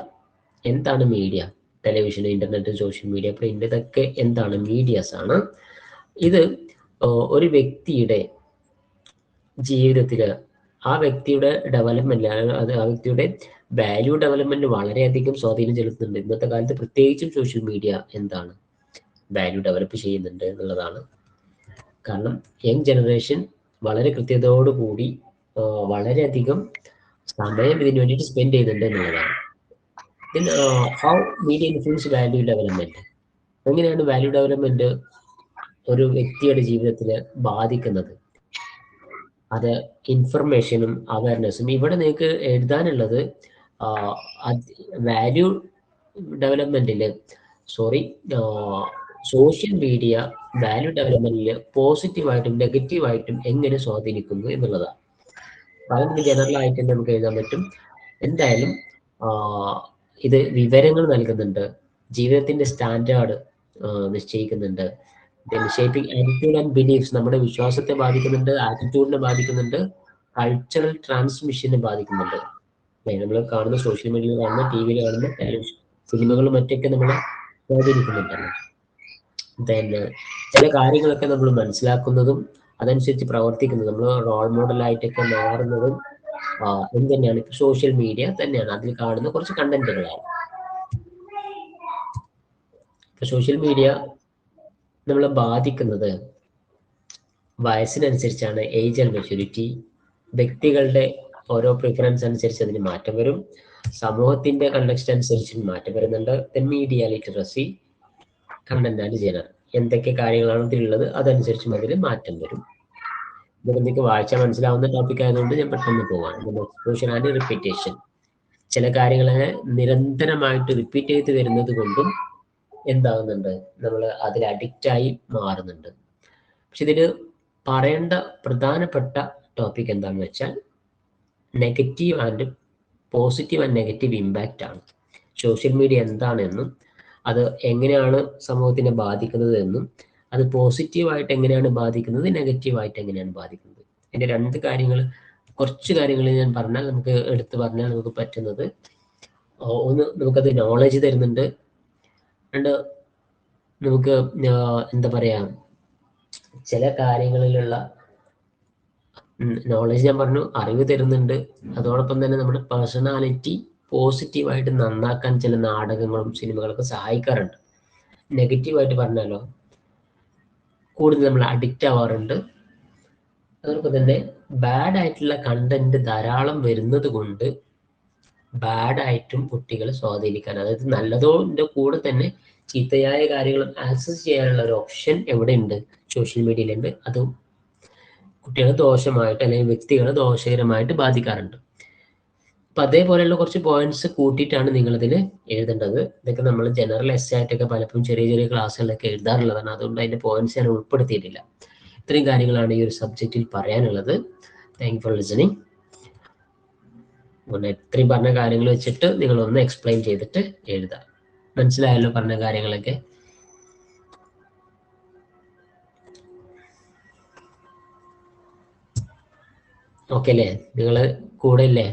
എന്താണ്? Media television, internet, social media, print, ഇതൊക്കെ എന്താണ്? മീഡിയസ് ആണ്. ഇത് ഒരു വ്യക്തിയുടെ ജീവിതത്തിൽ ആ വ്യക്തിയുടെ ഡെവലപ്മെന്റ്, അത് ആ വ്യക്തിയുടെ വാല്യൂ ഡെവലപ്മെന്റ് വളരെയധികം സ്വാധീനം ചെലുത്തുന്നുണ്ട്. ഇന്നത്തെ കാലത്ത് പ്രത്യേകിച്ചും സോഷ്യൽ മീഡിയ എന്താണ്? വാല്യൂ ഡെവലപ്പ് ചെയ്യുന്നുണ്ട് എന്നുള്ളതാണ്. കാരണം യങ് ജനറേഷൻ വളരെ കൃത്യതയോടുകൂടി വളരെയധികം സമയം ഇതിനു വേണ്ടിയിട്ട് സ്പെൻഡ് ചെയ്യുന്നുണ്ട് എന്നുള്ളതാണ്. How media influence value development. എങ്ങനെയാണ് വാല്യൂ ഡെവലപ്മെന്റ് ഒരു വ്യക്തിയുടെ ജീവിതത്തിൽ ബാധിക്കുന്നത്? അത് ഇൻഫർമേഷനും അവയർനെസ്സും. ഇവിടെ നിങ്ങൾക്ക് എഴുതാനുള്ളത് വാല്യൂ ഡെവലപ്മെന്റിൽ സോഷ്യൽ മീഡിയ വാല്യൂ ഡെവലപ്മെന്റിൽ പോസിറ്റീവായിട്ടും നെഗറ്റീവായിട്ടും എങ്ങനെ സ്വാധീനിക്കുന്നു എന്നുള്ളതാണ്. അതിന് ജനറൽ ആയിട്ട് നമുക്ക് എഴുതാൻ പറ്റും. എന്തായാലും ഇത് വിവരങ്ങൾ നൽകുന്നുണ്ട്, ജീവിതത്തിന്റെ സ്റ്റാൻഡേർഡ് നിശ്ചയിക്കുന്നുണ്ട്, ഷേപ്പിംഗ് ആറ്റിറ്റ്യൂഡ് ആൻഡ് ബിലീഫ്സ്, നമ്മുടെ വിശ്വാസത്തെ ബാധിക്കുന്നുണ്ട്, ആറ്റിറ്റ്യൂഡിനെ ബാധിക്കുന്നുണ്ട്, കൾച്ചറൽ ട്രാൻസ്മിഷനെ ബാധിക്കുന്നുണ്ട്. നമ്മൾ കാണുന്ന സോഷ്യൽ മീഡിയയിൽ കാണുന്ന, ടി വിയിൽ കാണുന്ന, ടെലിവിഷൻ, സിനിമകളും മറ്റൊക്കെ നമ്മളെ സ്വാധീനിക്കുന്നുണ്ടല്ലോ. തന്നെ ചില കാര്യങ്ങളൊക്കെ നമ്മൾ മനസ്സിലാക്കുന്നതും അതനുസരിച്ച് പ്രവർത്തിക്കുന്നതും, നമ്മൾ റോൾ മോഡലായിട്ടൊക്കെ മാറുന്നതും എന്ത് തന്നെയാണ്? ഇപ്പൊ സോഷ്യൽ മീഡിയ തന്നെയാണ്. അതിൽ കാണുന്ന കുറച്ച് കണ്ടന്റുകളാണ്. ഇപ്പൊ സോഷ്യൽ മീഡിയ നമ്മളെ ബാധിക്കുന്നത് വയസ്സിനനുസരിച്ചാണ്. ഏജ് ആൻഡ് മെച്യൂരിറ്റി, വ്യക്തികളുടെ ഓരോ പ്രിഫറൻസ് അനുസരിച്ച് അതിന് മാറ്റം വരും. സമൂഹത്തിന്റെ കണ്ടക്സ്റ്റ് അനുസരിച്ച് മാറ്റം വരുന്നുണ്ട്. Media literacy, content and genre, എന്തൊക്കെ കാര്യങ്ങളാണ് ഇതിലുള്ളത് അതനുസരിച്ചും അതിൽ മാറ്റം വരും. ഇതൊക്കെ നിങ്ങൾക്ക് വായിച്ചാൽ മനസ്സിലാവുന്ന ടോപ്പിക് ആയതുകൊണ്ട് ഞാൻ പെട്ടെന്ന് പോവാണ്. എക്സ്പോഷർ ആൻഡ് റിപ്പീറ്റേഷൻ, ചില കാര്യങ്ങളെ നിരന്തരമായിട്ട് റിപ്പീറ്റ് ചെയ്ത് വരുന്നത് കൊണ്ടും എന്താകുന്നുണ്ട്? നമ്മൾ അതിൽ അഡിക്റ്റായി മാറുന്നുണ്ട്. പക്ഷെ ഇതിൽ പറയേണ്ട പ്രധാനപ്പെട്ട ടോപ്പിക് എന്താണെന്ന് വെച്ചാൽ negative and positive and negative impact ആണ്. സോഷ്യൽ മീഡിയ എന്താണെന്നും അത് എങ്ങനെയാണ് സമൂഹത്തിനെ ബാധിക്കുന്നത് എന്നും, അത് പോസിറ്റീവായിട്ട് എങ്ങനെയാണ് ബാധിക്കുന്നത്, നെഗറ്റീവായിട്ട് എങ്ങനെയാണ് ബാധിക്കുന്നത്, അതിൻ്റെ രണ്ട് കാര്യങ്ങൾ, കുറച്ച് കാര്യങ്ങൾ ഞാൻ പറഞ്ഞാൽ, നമുക്ക് എടുത്തു പറഞ്ഞാൽ നമുക്ക് പറ്റുന്നത്, ഒന്ന് നമുക്കത് നോളജ് തരുന്നുണ്ട്, രണ്ട് നമുക്ക് എന്താ പറയാ, ചില കാര്യങ്ങളിലുള്ള നോളജ് ഞാൻ പറഞ്ഞു, അറിവ് തരുന്നുണ്ട്. അതോടൊപ്പം തന്നെ നമ്മുടെ പേഴ്സണാലിറ്റി പോസിറ്റീവായിട്ട് നന്നാക്കാൻ ചില നാടകങ്ങളും സിനിമകളൊക്കെ സഹായിക്കാറുണ്ട്. നെഗറ്റീവായിട്ട് പറഞ്ഞാലോ കൂടുതൽ നമ്മൾ അഡിക്റ്റ് ആവാറുണ്ട്. അതോടൊപ്പം തന്നെ ബാഡ് ആയിട്ടുള്ള കണ്ടന്റ് ധാരാളം വരുന്നത് കൊണ്ട് ബാഡായിട്ടും കുട്ടികളെ സ്വാധീനിക്കാൻ, അതായത് നല്ലതോന്റെ കൂടെ തന്നെ ചീത്തയായ കാര്യങ്ങളും ആക്സസ് ചെയ്യാനുള്ള ഒരു ഓപ്ഷൻ എവിടെയുണ്ട്? സോഷ്യൽ മീഡിയയിലുണ്ട്. അതും കുട്ടികളെ ദോഷമായിട്ട് അല്ലെങ്കിൽ വ്യക്തികളെ ദോഷകരമായിട്ട് ബാധിക്കാറുണ്ട്. അപ്പൊ അതേപോലെയുള്ള കുറച്ച് പോയിന്റ്സ് കൂട്ടിയിട്ടാണ് നിങ്ങളിതിൽ എഴുതേണ്ടത്. ഇതൊക്കെ നമ്മൾ ജനറൽ എസ് ആയിട്ടൊക്കെ പലപ്പോഴും ചെറിയ ചെറിയ ക്ലാസ്സുകളിലൊക്കെ എഴുതാറുള്ളതാണ്. അതുകൊണ്ട് അതിന്റെ പോയിന്റ്സ് ഞാൻ ഉൾപ്പെടുത്തിയിട്ടില്ല. ഇത്രയും കാര്യങ്ങളാണ് ഈ ഒരു സബ്ജക്റ്റിൽ പറയാനുള്ളത്. Thank you for listening. ഇത്രയും പറഞ്ഞ കാര്യങ്ങൾ വെച്ചിട്ട് നിങ്ങൾ ഒന്ന് എക്സ്പ്ലെയിൻ ചെയ്തിട്ട് എഴുതാം. മനസ്സിലായല്ലോ പറഞ്ഞ കാര്യങ്ങളൊക്കെ? ഓക്കെ അല്ലേ? നിങ്ങൾ കൂടെ ഇല്ലേ?